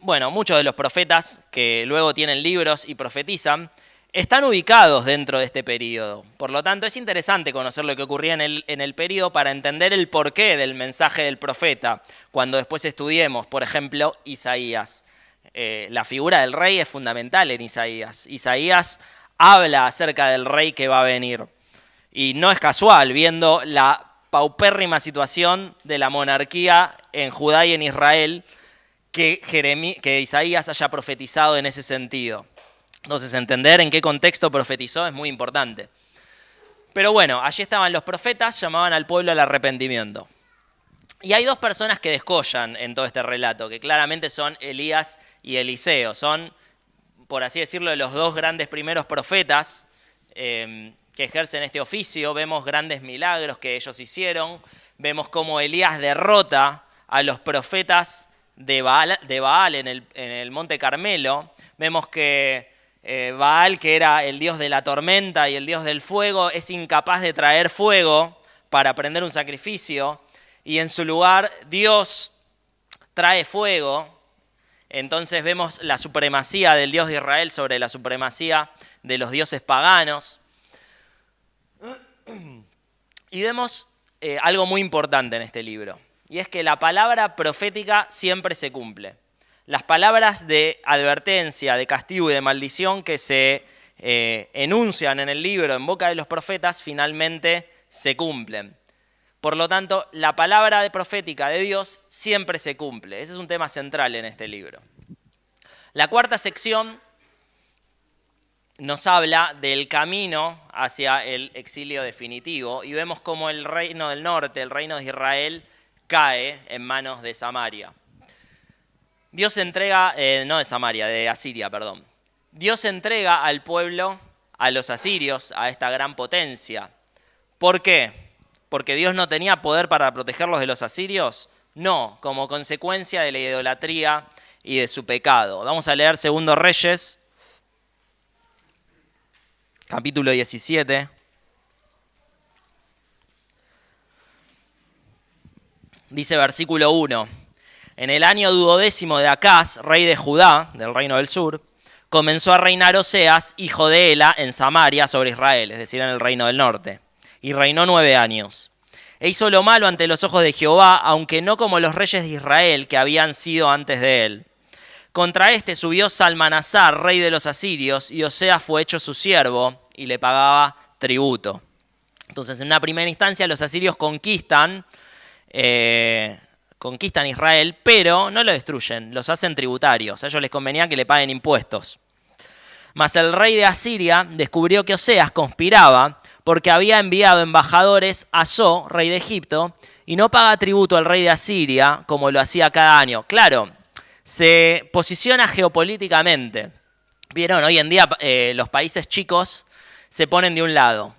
muchos de los profetas que luego tienen libros y profetizan, están ubicados dentro de este periodo. Por lo tanto, es interesante conocer lo que ocurría en el periodo para entender el porqué del mensaje del profeta, cuando después estudiemos, por ejemplo, Isaías. La figura del rey es fundamental en Isaías. Isaías habla acerca del rey que va a venir. Y no es casual, viendo la paupérrima situación de la monarquía en Judá y en Israel, que Isaías haya profetizado en ese sentido. Entonces, entender en qué contexto profetizó es muy importante. Pero bueno, allí estaban los profetas, llamaban al pueblo al arrepentimiento. Y hay dos personas que descollan en todo este relato, que claramente son Elías y Eliseo. Son, por así decirlo, los dos grandes primeros profetas que ejercen este oficio. Vemos grandes milagros que ellos hicieron. Vemos cómo Elías derrota a los profetas de Baal en el Monte Carmelo. Vemos que Baal, que era el dios de la tormenta y el dios del fuego, es incapaz de traer fuego para prender un sacrificio, y en su lugar Dios trae fuego. Entonces vemos la supremacía del Dios de Israel sobre la supremacía de los dioses paganos. Y vemos algo muy importante en este libro, y es que la palabra profética siempre se cumple. Las palabras de advertencia, de castigo y de maldición que se enuncian en el libro en boca de los profetas finalmente se cumplen. Por lo tanto, la palabra profética de Dios siempre se cumple. Ese es un tema central en este libro. La cuarta sección nos habla del camino hacia el exilio definitivo y vemos cómo el reino del norte, el reino de Israel, cae en manos de Samaria. Dios entrega, de Asiria, perdón. Dios entrega al pueblo, a los asirios, a esta gran potencia. ¿Por qué? ¿Porque Dios no tenía poder para protegerlos de los asirios? No, como consecuencia de la idolatría y de su pecado. Vamos a leer 2 Reyes, capítulo 17. Dice versículo 1. En el año 12º de Acaz, rey de Judá, del reino del sur, comenzó a reinar Oseas, hijo de Ela, en Samaria sobre Israel, es decir, en el reino del norte. Y reinó 9 años. E hizo lo malo ante los ojos de Jehová, aunque no como los reyes de Israel que habían sido antes de él. Contra este subió Salmanasar, rey de los asirios, y Oseas fue hecho su siervo y le pagaba tributo. Entonces, en una primera instancia, los asirios conquistan Israel, pero no lo destruyen, los hacen tributarios. A ellos les convenía que le paguen impuestos. Mas el rey de Asiria descubrió que Oseas conspiraba porque había enviado embajadores a So, rey de Egipto, y no paga tributo al rey de Asiria como lo hacía cada año. Claro, se posiciona geopolíticamente. Vieron, hoy en día los países chicos se ponen de un lado.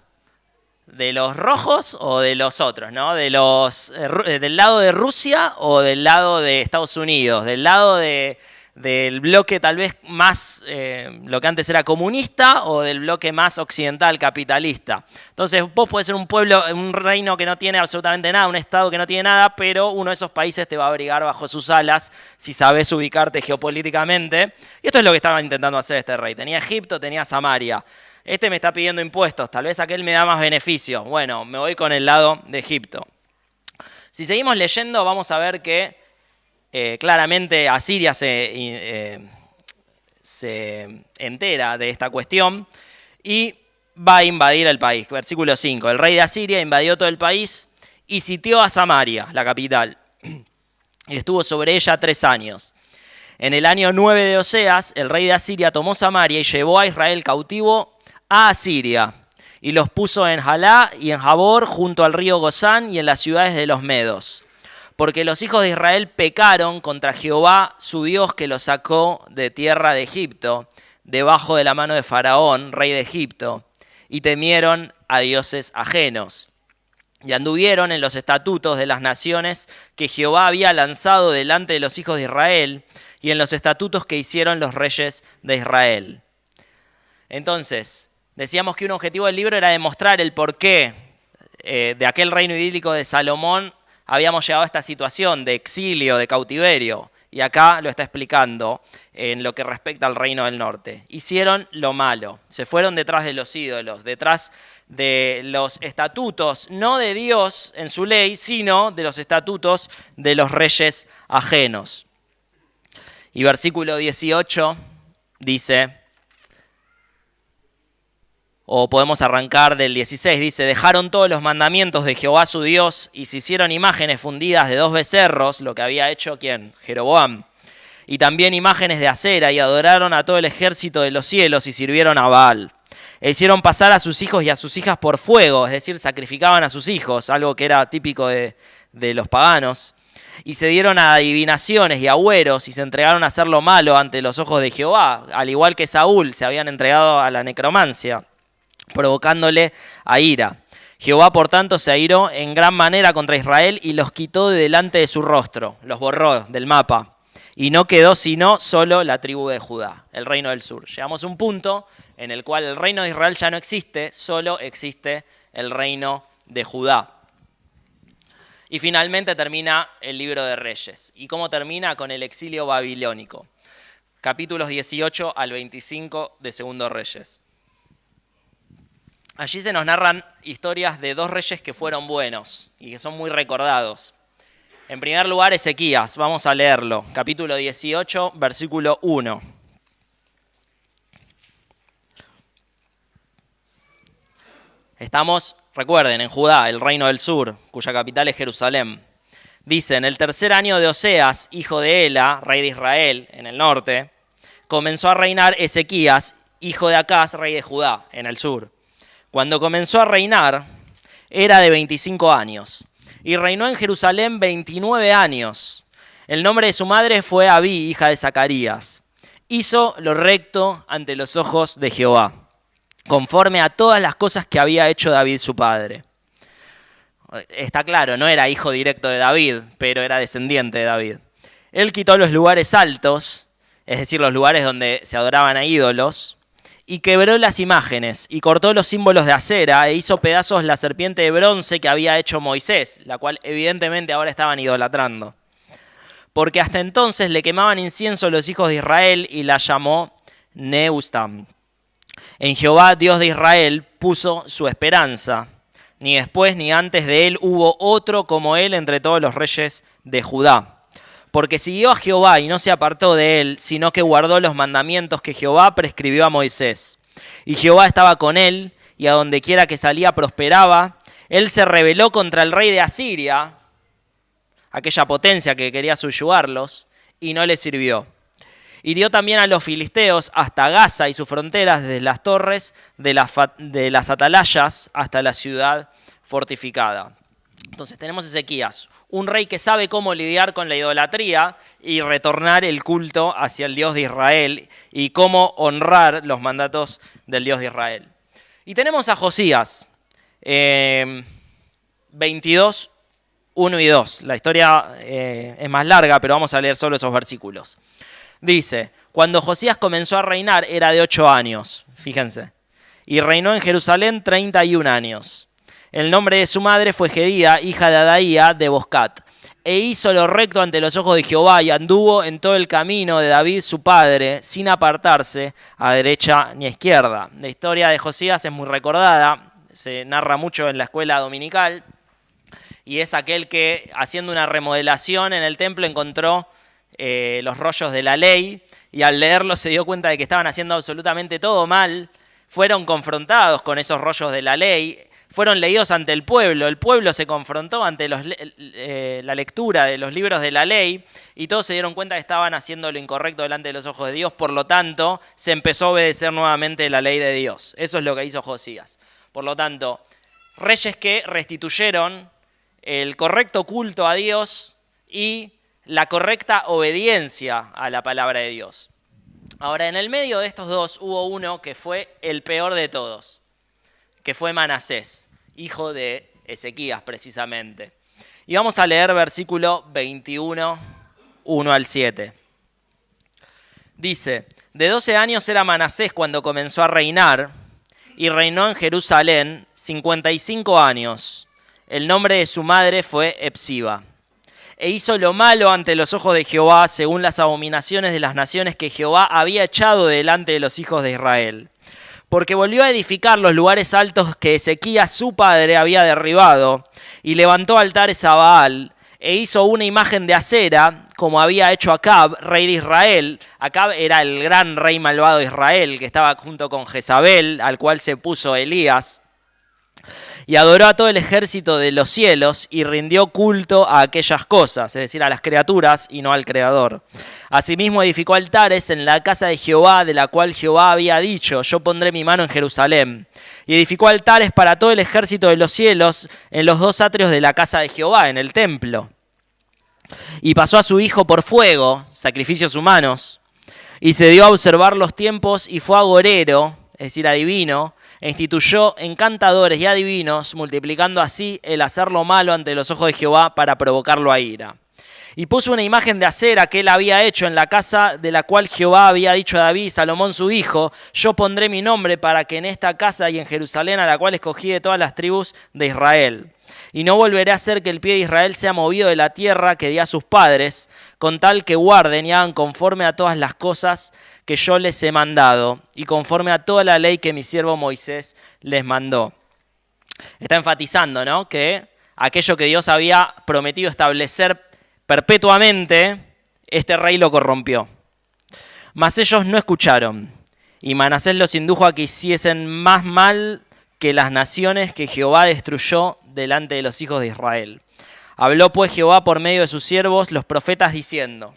¿De los rojos o de los otros? ¿No? ¿Del lado de Rusia o del lado de Estados Unidos? ¿Del lado del bloque tal vez más, lo que antes era comunista, o del bloque más occidental capitalista? Entonces vos podés ser un pueblo, un reino que no tiene absolutamente nada, un estado que no tiene nada, pero uno de esos países te va a abrigar bajo sus alas si sabés ubicarte geopolíticamente. Y esto es lo que estaba intentando hacer este rey. Tenía Egipto, tenía Samaria. Este me está pidiendo impuestos, tal vez aquel me da más beneficios. Bueno, me voy con el lado de Egipto. Si seguimos leyendo, vamos a ver que claramente Asiria se entera de esta cuestión y va a invadir el país. Versículo 5. El rey de Asiria invadió todo el país y sitió a Samaria, la capital, y estuvo sobre ella 3 años. En el año 9 de Oseas, el rey de Asiria tomó Samaria y llevó a Israel cautivo a Asiria, y los puso en Jalá y en Jabor, junto al río Gozán y en las ciudades de los medos. Porque los hijos de Israel pecaron contra Jehová, su Dios, que los sacó de tierra de Egipto, debajo de la mano de Faraón, rey de Egipto, y temieron a dioses ajenos. Y anduvieron en los estatutos de las naciones que Jehová había lanzado delante de los hijos de Israel, y en los estatutos que hicieron los reyes de Israel. Entonces, decíamos que un objetivo del libro era demostrar el porqué de aquel reino idílico de Salomón habíamos llegado a esta situación de exilio, de cautiverio. Y acá lo está explicando en lo que respecta al reino del norte. Hicieron lo malo, se fueron detrás de los ídolos, detrás de los estatutos, no de Dios en su ley, sino de los estatutos de los reyes ajenos. Y versículo 18 dice, o podemos arrancar del 16, dice, dejaron todos los mandamientos de Jehová su Dios y se hicieron imágenes fundidas de 2 becerros, lo que había hecho, ¿quién? Jeroboam. Y también imágenes de acera y adoraron a todo el ejército de los cielos y sirvieron a Baal. E hicieron pasar a sus hijos y a sus hijas por fuego, es decir, sacrificaban a sus hijos, algo que era típico de los paganos. Y se dieron a adivinaciones y agüeros y se entregaron a hacer lo malo ante los ojos de Jehová, al igual que Saúl se habían entregado a la necromancia, provocándole a ira. Jehová, por tanto, se airó en gran manera contra Israel y los quitó de delante de su rostro, los borró del mapa. Y no quedó sino solo la tribu de Judá, el reino del sur. Llegamos a un punto en el cual el reino de Israel ya no existe, solo existe el reino de Judá. Y finalmente termina el libro de Reyes. ¿Y cómo termina? Con el exilio babilónico. Capítulos 18 al 25 de Segundo Reyes. Allí se nos narran historias de 2 reyes que fueron buenos y que son muy recordados. En primer lugar, Ezequías, vamos a leerlo, capítulo 18, versículo 1. Estamos, recuerden, en Judá, el reino del sur, cuya capital es Jerusalén. Dice, en el 3er año de Oseas, hijo de Ela, rey de Israel, en el norte, comenzó a reinar Ezequías, hijo de Acaz, rey de Judá, en el sur. Cuando comenzó a reinar, era de 25 años, y reinó en Jerusalén 29 años. El nombre de su madre fue Abí, hija de Zacarías. Hizo lo recto ante los ojos de Jehová, conforme a todas las cosas que había hecho David su padre. Está claro, no era hijo directo de David, pero era descendiente de David. Él quitó los lugares altos, es decir, los lugares donde se adoraban a ídolos, y quebró las imágenes, y cortó los símbolos de acera, e hizo pedazos la serpiente de bronce que había hecho Moisés, la cual evidentemente ahora estaban idolatrando. Porque hasta entonces le quemaban incienso los hijos de Israel, y la llamó Neustam. En Jehová, Dios de Israel, puso su esperanza. Ni después ni antes de él hubo otro como él entre todos los reyes de Judá. Porque siguió a Jehová y no se apartó de él, sino que guardó los mandamientos que Jehová prescribió a Moisés. Y Jehová estaba con él, y a donde quiera que salía prosperaba. Él se rebeló contra el rey de Asiria, aquella potencia que quería subyugarlos, y no le sirvió. Hirió también a los filisteos hasta Gaza y sus fronteras, desde las torres de las atalayas hasta la ciudad fortificada. Entonces tenemos Ezequías, un rey que sabe cómo lidiar con la idolatría y retornar el culto hacia el Dios de Israel y cómo honrar los mandatos del Dios de Israel. Y tenemos a Josías, 22, 1 y 2. La historia es más larga, pero vamos a leer solo esos versículos. Dice, cuando Josías comenzó a reinar era de 8 años, fíjense, y reinó en Jerusalén 31 años. El nombre de su madre fue Jedida, hija de Adaía de Boscat. E hizo lo recto ante los ojos de Jehová y anduvo en todo el camino de David su padre, sin apartarse a derecha ni a izquierda. La historia de Josías es muy recordada, se narra mucho en la escuela dominical, y es aquel que, haciendo una remodelación en el templo, encontró los rollos de la ley, y al leerlos se dio cuenta de que estaban haciendo absolutamente todo mal. Fueron confrontados con esos rollos de la ley, fueron leídos ante el pueblo se confrontó ante la lectura de los libros de la ley y todos se dieron cuenta que estaban haciendo lo incorrecto delante de los ojos de Dios, por lo tanto se empezó a obedecer nuevamente la ley de Dios. Eso es lo que hizo Josías. Por lo tanto, reyes que restituyeron el correcto culto a Dios y la correcta obediencia a la palabra de Dios. Ahora, en el medio de estos dos hubo uno que fue el peor de todos, que fue Manasés, hijo de Ezequías precisamente. Y vamos a leer versículo 21, 1 al 7. Dice, de 12 años era Manasés cuando comenzó a reinar, y reinó en Jerusalén 55 años. El nombre de su madre fue Epsiba. E hizo lo malo ante los ojos de Jehová, según las abominaciones de las naciones que Jehová había echado delante de los hijos de Israel. Porque volvió a edificar los lugares altos que Ezequías su padre había derribado, y levantó altares a Baal, e hizo una imagen de acera, como había hecho Acab, rey de Israel. Acab era el gran rey malvado de Israel, que estaba junto con Jezabel, al cual se puso Elías. Y adoró a todo el ejército de los cielos y rindió culto a aquellas cosas, es decir, a las criaturas y no al Creador. Asimismo edificó altares en la casa de Jehová, de la cual Jehová había dicho, yo pondré mi mano en Jerusalén. Y edificó altares para todo el ejército de los cielos en los dos atrios de la casa de Jehová, en el templo. Y pasó a su hijo por fuego, sacrificios humanos, y se dio a observar los tiempos y fue agorero, es decir, adivino, e instituyó encantadores y adivinos, multiplicando así el hacer lo malo ante los ojos de Jehová para provocarlo a ira. Y puso una imagen de acera que él había hecho en la casa de la cual Jehová había dicho a David, Salomón su hijo, yo pondré mi nombre para que en esta casa y en Jerusalén, a la cual escogí de todas las tribus de Israel. Y no volveré a hacer que el pie de Israel sea movido de la tierra que di a sus padres, con tal que guarden y hagan conforme a todas las cosas que yo les he mandado, y conforme a toda la ley que mi siervo Moisés les mandó. Está enfatizando, ¿no?, que aquello que Dios había prometido establecer perpetuamente, este rey lo corrompió. Mas ellos no escucharon, y Manasés los indujo a que hiciesen más mal que las naciones que Jehová destruyó delante de los hijos de Israel. Habló pues Jehová por medio de sus siervos, los profetas, diciendo,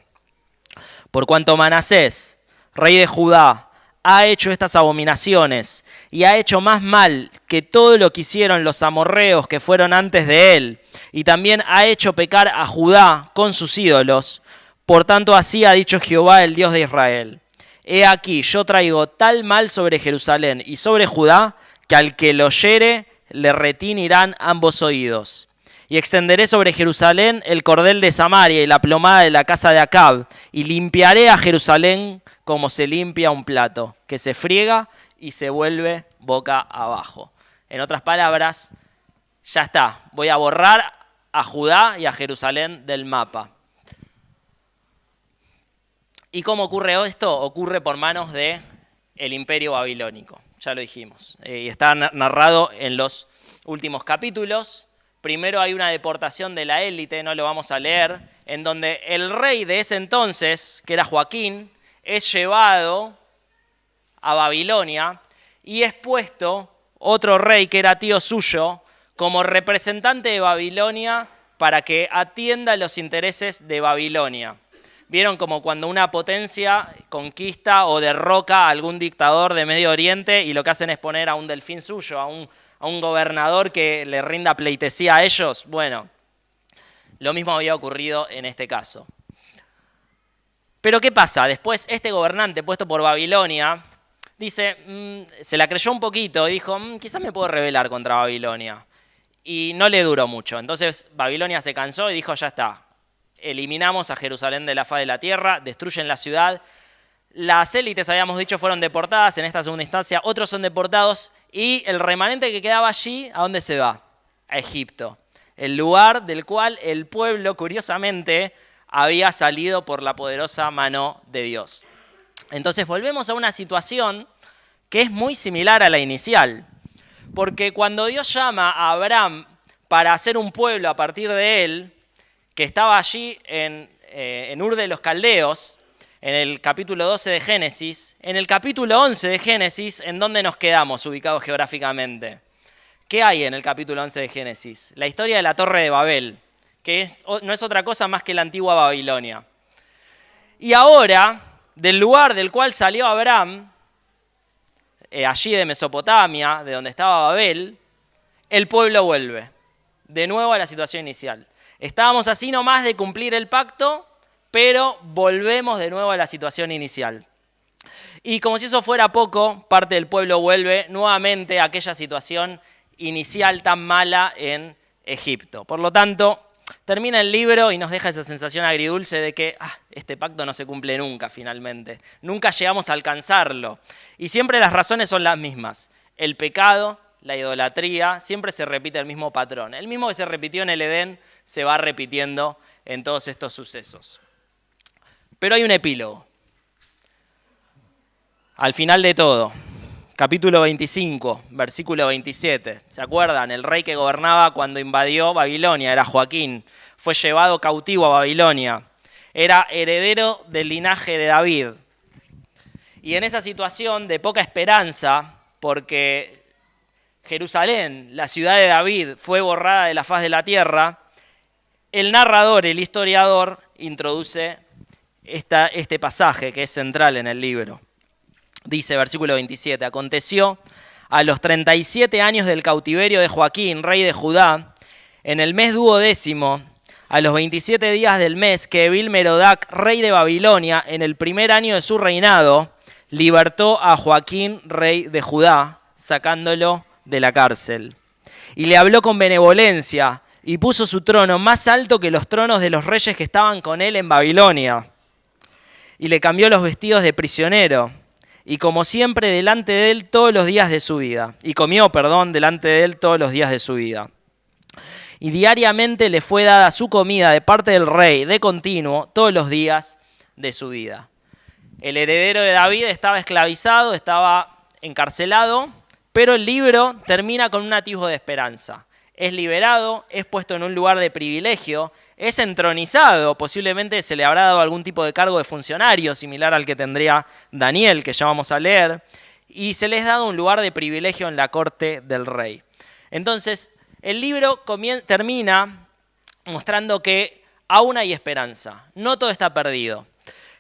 por cuanto Manasés, rey de Judá, ha hecho estas abominaciones y ha hecho más mal que todo lo que hicieron los amorreos que fueron antes de él, y también ha hecho pecar a Judá con sus ídolos, por tanto así ha dicho Jehová, el Dios de Israel. He aquí, yo traigo tal mal sobre Jerusalén y sobre Judá, que al que lo oyere le retinirán ambos oídos. Y extenderé sobre Jerusalén el cordel de Samaria y la plomada de la casa de Acab, y limpiaré a Jerusalén como se limpia un plato, que se friega y se vuelve boca abajo. En otras palabras, ya está, voy a borrar a Judá y a Jerusalén del mapa. ¿Y cómo ocurre esto? Ocurre por manos del imperio babilónico, ya lo dijimos. Y está narrado en los últimos capítulos. Primero hay una deportación de la élite, no lo vamos a leer, en donde el rey de ese entonces, que era Joaquín, es llevado a Babilonia y es puesto otro rey que era tío suyo como representante de Babilonia para que atienda los intereses de Babilonia. ¿Vieron como cuando una potencia conquista o derroca a algún dictador de Medio Oriente y lo que hacen es poner a un delfín suyo, a un gobernador que le rinda pleitesía a ellos? Bueno, lo mismo había ocurrido en este caso. Pero ¿qué pasa? Después este gobernante puesto por Babilonia dice, se la creyó un poquito y dijo, quizás me puedo rebelar contra Babilonia. Y no le duró mucho. Entonces Babilonia se cansó y dijo, ya está, eliminamos a Jerusalén de la faz de la tierra, destruyen la ciudad. Las élites, habíamos dicho, fueron deportadas en esta segunda instancia, otros son deportados y el remanente que quedaba allí, ¿a dónde se va? A Egipto, el lugar del cual el pueblo, curiosamente, había salido por la poderosa mano de Dios. Entonces volvemos a una situación que es muy similar a la inicial, porque cuando Dios llama a Abraham para hacer un pueblo a partir de él, que estaba allí en Ur de los Caldeos, en el capítulo 12 de Génesis, en el capítulo 11 de Génesis, ¿en dónde nos quedamos ubicados geográficamente? ¿Qué hay en el capítulo 11 de Génesis? La historia de la Torre de Babel, que no es otra cosa más que la antigua Babilonia. Y ahora, del lugar del cual salió Abraham, allí de Mesopotamia, de donde estaba Babel, el pueblo vuelve de nuevo a la situación inicial. Estábamos así nomás de cumplir el pacto, pero volvemos de nuevo a la situación inicial. Y como si eso fuera poco, parte del pueblo vuelve nuevamente a aquella situación inicial tan mala en Egipto. Por lo tanto, termina el libro y nos deja esa sensación agridulce de que este pacto no se cumple nunca finalmente. Nunca llegamos a alcanzarlo. Y siempre las razones son las mismas. El pecado, la idolatría, siempre se repite el mismo patrón. El mismo que se repitió en el Edén se va repitiendo en todos estos sucesos. Pero hay un epílogo. Al final de todo, capítulo 25, versículo 27. ¿Se acuerdan? El rey que gobernaba cuando invadió Babilonia era Joaquín. Fue llevado cautivo a Babilonia. Era heredero del linaje de David. Y en esa situación de poca esperanza, porque Jerusalén, la ciudad de David, fue borrada de la faz de la tierra, el narrador, el historiador, introduce este pasaje que es central en el libro. Dice, versículo 27, aconteció a los 37 años del cautiverio de Joaquín, rey de Judá, en el mes 12º, a los 27 días del mes, que Evil-Merodac, rey de Babilonia, en el primer año de su reinado, libertó a Joaquín, rey de Judá, sacándolo de la cárcel. Y le habló con benevolencia y puso su trono más alto que los tronos de los reyes que estaban con él en Babilonia. Y le cambió los vestidos de prisionero. Y como siempre delante de él todos los días de su vida. Y comió, delante de él todos los días de su vida. Y diariamente le fue dada su comida de parte del rey, de continuo, todos los días de su vida. El heredero de David estaba esclavizado, estaba encarcelado, pero el libro termina con un atisbo de esperanza. Es liberado, es puesto en un lugar de privilegio, es entronizado, posiblemente se le habrá dado algún tipo de cargo de funcionario, similar al que tendría Daniel, que ya vamos a leer, y se les ha dado un lugar de privilegio en la corte del rey. Entonces, el libro termina mostrando que aún hay esperanza, no todo está perdido.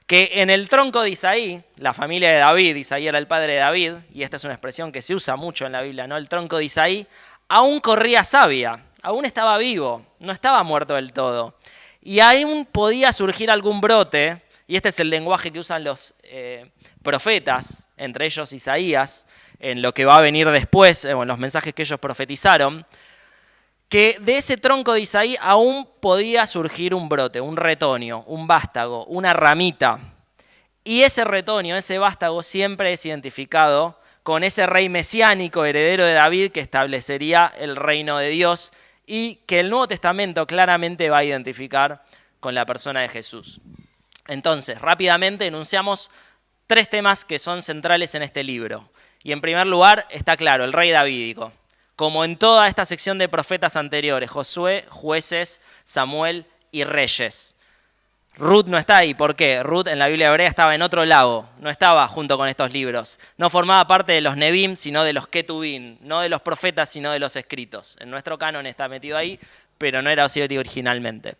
Que en el tronco de Isaí, la familia de David, Isaí era el padre de David, y esta es una expresión que se usa mucho en la Biblia, ¿no? El tronco de Isaí, aún corría savia, aún estaba vivo, no estaba muerto del todo. Y aún podía surgir algún brote, y este es el lenguaje que usan los profetas, entre ellos Isaías, en lo que va a venir después, en los mensajes que ellos profetizaron, que de ese tronco de Isaí aún podía surgir un brote, un retoño, un vástago, una ramita. Y ese retoño, ese vástago siempre es identificado con ese rey mesiánico, heredero de David, que establecería el reino de Dios y que el Nuevo Testamento claramente va a identificar con la persona de Jesús. Entonces, rápidamente enunciamos 3 temas que son centrales en este libro. Y en primer lugar, está claro, el rey davídico. Como en toda esta sección de profetas anteriores, Josué, Jueces, Samuel y Reyes. Ruth no está ahí, ¿por qué? Ruth en la Biblia hebrea estaba en otro lado, no estaba junto con estos libros. No formaba parte de los Nebim, sino de los Ketubim, no de los profetas, sino de los escritos. En nuestro canon está metido ahí, pero no era así originalmente.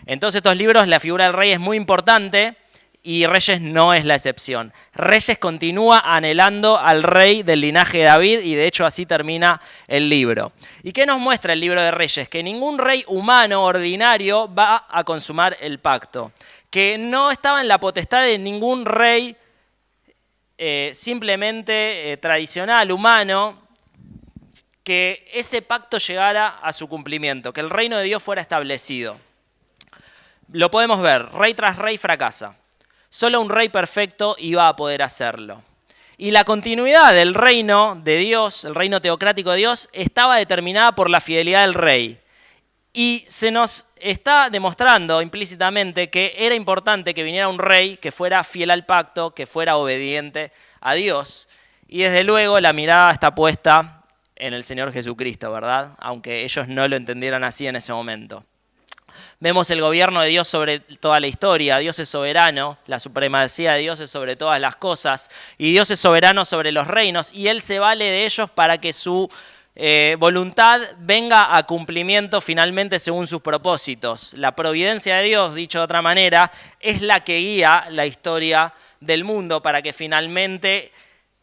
Entonces estos libros, la figura del rey es muy importante y Reyes no es la excepción. Reyes continúa anhelando al rey del linaje de David y de hecho así termina el libro. ¿Y qué nos muestra el libro de Reyes? Que ningún rey humano ordinario va a consumar el pacto. Que no estaba en la potestad de ningún rey simplemente tradicional, humano, que ese pacto llegara a su cumplimiento, que el reino de Dios fuera establecido. Lo podemos ver, rey tras rey fracasa. Solo un rey perfecto iba a poder hacerlo. Y la continuidad del reino de Dios, el reino teocrático de Dios, estaba determinada por la fidelidad del rey. Y se nos está demostrando implícitamente que era importante que viniera un rey que fuera fiel al pacto, que fuera obediente a Dios. Y desde luego la mirada está puesta en el Señor Jesucristo, ¿verdad? Aunque ellos no lo entendieran así en ese momento. Vemos el gobierno de Dios sobre toda la historia. Dios es soberano, la supremacía de Dios es sobre todas las cosas y Dios es soberano sobre los reinos y Él se vale de ellos para que su voluntad venga a cumplimiento finalmente según sus propósitos. La providencia de Dios, dicho de otra manera, es la que guía la historia del mundo para que finalmente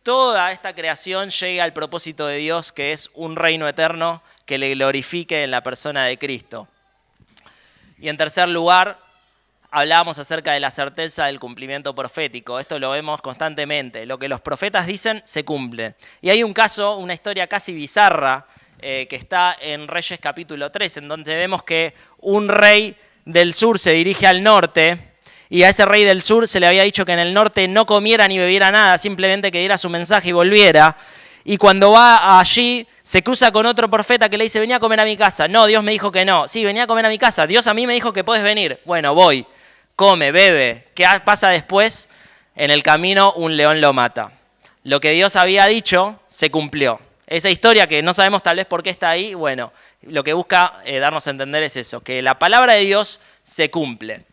toda esta creación llegue al propósito de Dios, que es un reino eterno que le glorifique en la persona de Cristo. Y en tercer lugar, hablábamos acerca de la certeza del cumplimiento profético. Esto lo vemos constantemente. Lo que los profetas dicen se cumple. Y hay un caso, una historia casi bizarra, que está en Reyes capítulo 3, en donde vemos que un rey del sur se dirige al norte y a ese rey del sur se le había dicho que en el norte no comiera ni bebiera nada, simplemente que diera su mensaje y volviera. Y cuando va allí, se cruza con otro profeta que le dice, vení a comer a mi casa. No, Dios me dijo que no. Sí, vení a comer a mi casa. Dios a mí me dijo que podés venir. Bueno, voy. Come, bebe. ¿Qué pasa después? En el camino un león lo mata. Lo que Dios había dicho se cumplió. Esa historia que no sabemos tal vez por qué está ahí, bueno, lo que busca darnos a entender es eso, que la palabra de Dios se cumple.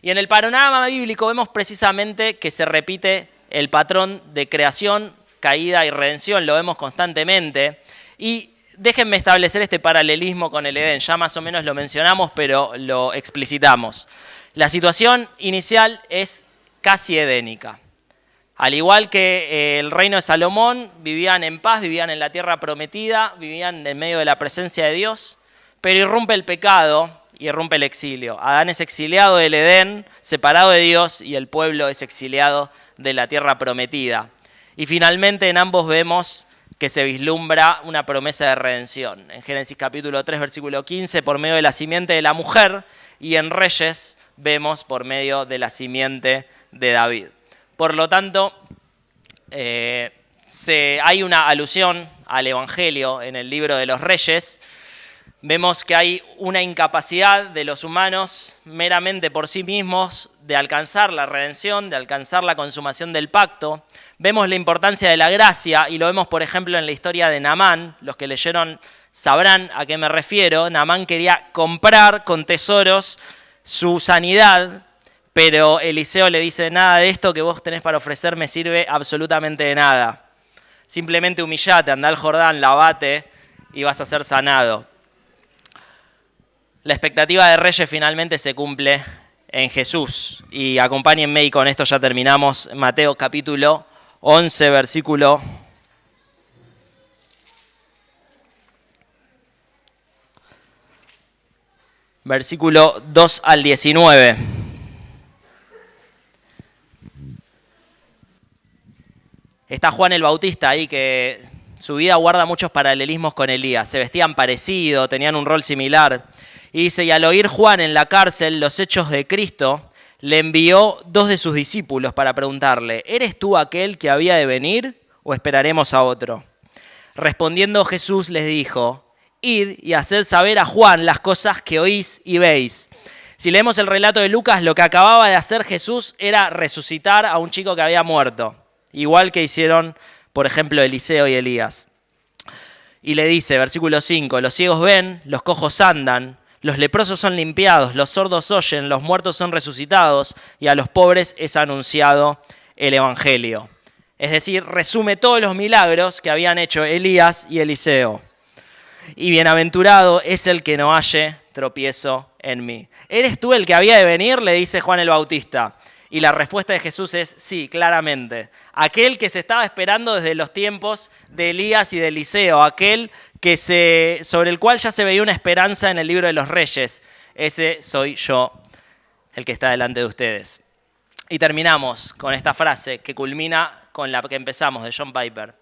Y en el panorama bíblico vemos precisamente que se repite el patrón de creación, caída y redención, lo vemos constantemente. Y déjenme establecer este paralelismo con el Edén, ya más o menos lo mencionamos, pero lo explicitamos. La situación inicial es casi edénica. Al igual que el reino de Salomón, vivían en paz, vivían en la tierra prometida, vivían en medio de la presencia de Dios, pero irrumpe el pecado, irrumpe el exilio. Adán es exiliado del Edén, separado de Dios, y el pueblo es exiliado de la tierra prometida. Y finalmente en ambos vemos que se vislumbra una promesa de redención. En Génesis capítulo 3, versículo 15, por medio de la simiente de la mujer, y en Reyes vemos por medio de la simiente de David. Por lo tanto, hay una alusión al Evangelio en el libro de los Reyes. Vemos que hay una incapacidad de los humanos meramente por sí mismos de alcanzar la redención, de alcanzar la consumación del pacto. Vemos la importancia de la gracia y lo vemos, por ejemplo, en la historia de Naamán. Los que leyeron sabrán a qué me refiero. Naamán quería comprar con tesoros su sanidad, pero Eliseo le dice, nada de esto que vos tenés para ofrecer me sirve absolutamente de nada. Simplemente humillate, andá al Jordán, lavate y vas a ser sanado. La expectativa de Reyes finalmente se cumple en Jesús. Y acompáñenme, y con esto ya terminamos, Mateo capítulo 11, versículo 2 al 19. Está Juan el Bautista ahí, que su vida guarda muchos paralelismos con Elías. Se vestían parecido, tenían un rol similar. Y dice, y al oír Juan en la cárcel los hechos de Cristo, le envió 2 de sus discípulos para preguntarle, ¿eres tú aquel que había de venir o esperaremos a otro? Respondiendo Jesús les dijo, id y haced saber a Juan las cosas que oís y veis. Si leemos el relato de Lucas, lo que acababa de hacer Jesús era resucitar a un chico que había muerto. Igual que hicieron, por ejemplo, Eliseo y Elías. Y le dice, versículo 5, los ciegos ven, los cojos andan, los leprosos son limpiados, los sordos oyen, los muertos son resucitados y a los pobres es anunciado el Evangelio. Es decir, resume todos los milagros que habían hecho Elías y Eliseo. Y bienaventurado es el que no halle tropiezo en mí. ¿Eres tú el que había de venir?, le dice Juan el Bautista. Y la respuesta de Jesús es sí, claramente. Aquel que se estaba esperando desde los tiempos de Elías y de Eliseo, aquel sobre el cual ya se veía una esperanza en el libro de los Reyes. Ese soy yo, el que está delante de ustedes. Y terminamos con esta frase que culmina con la que empezamos, de John Piper.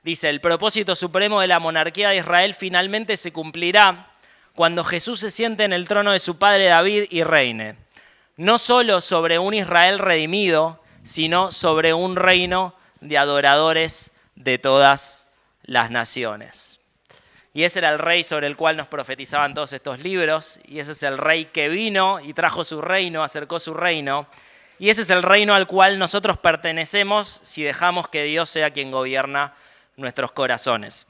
Dice, el propósito supremo de la monarquía de Israel finalmente se cumplirá cuando Jesús se siente en el trono de su padre David y reine. No solo sobre un Israel redimido, sino sobre un reino de adoradores de todas las naciones. Y ese era el rey sobre el cual nos profetizaban todos estos libros, y ese es el rey que vino y trajo su reino, acercó su reino, y ese es el reino al cual nosotros pertenecemos si dejamos que Dios sea quien gobierna nuestros corazones.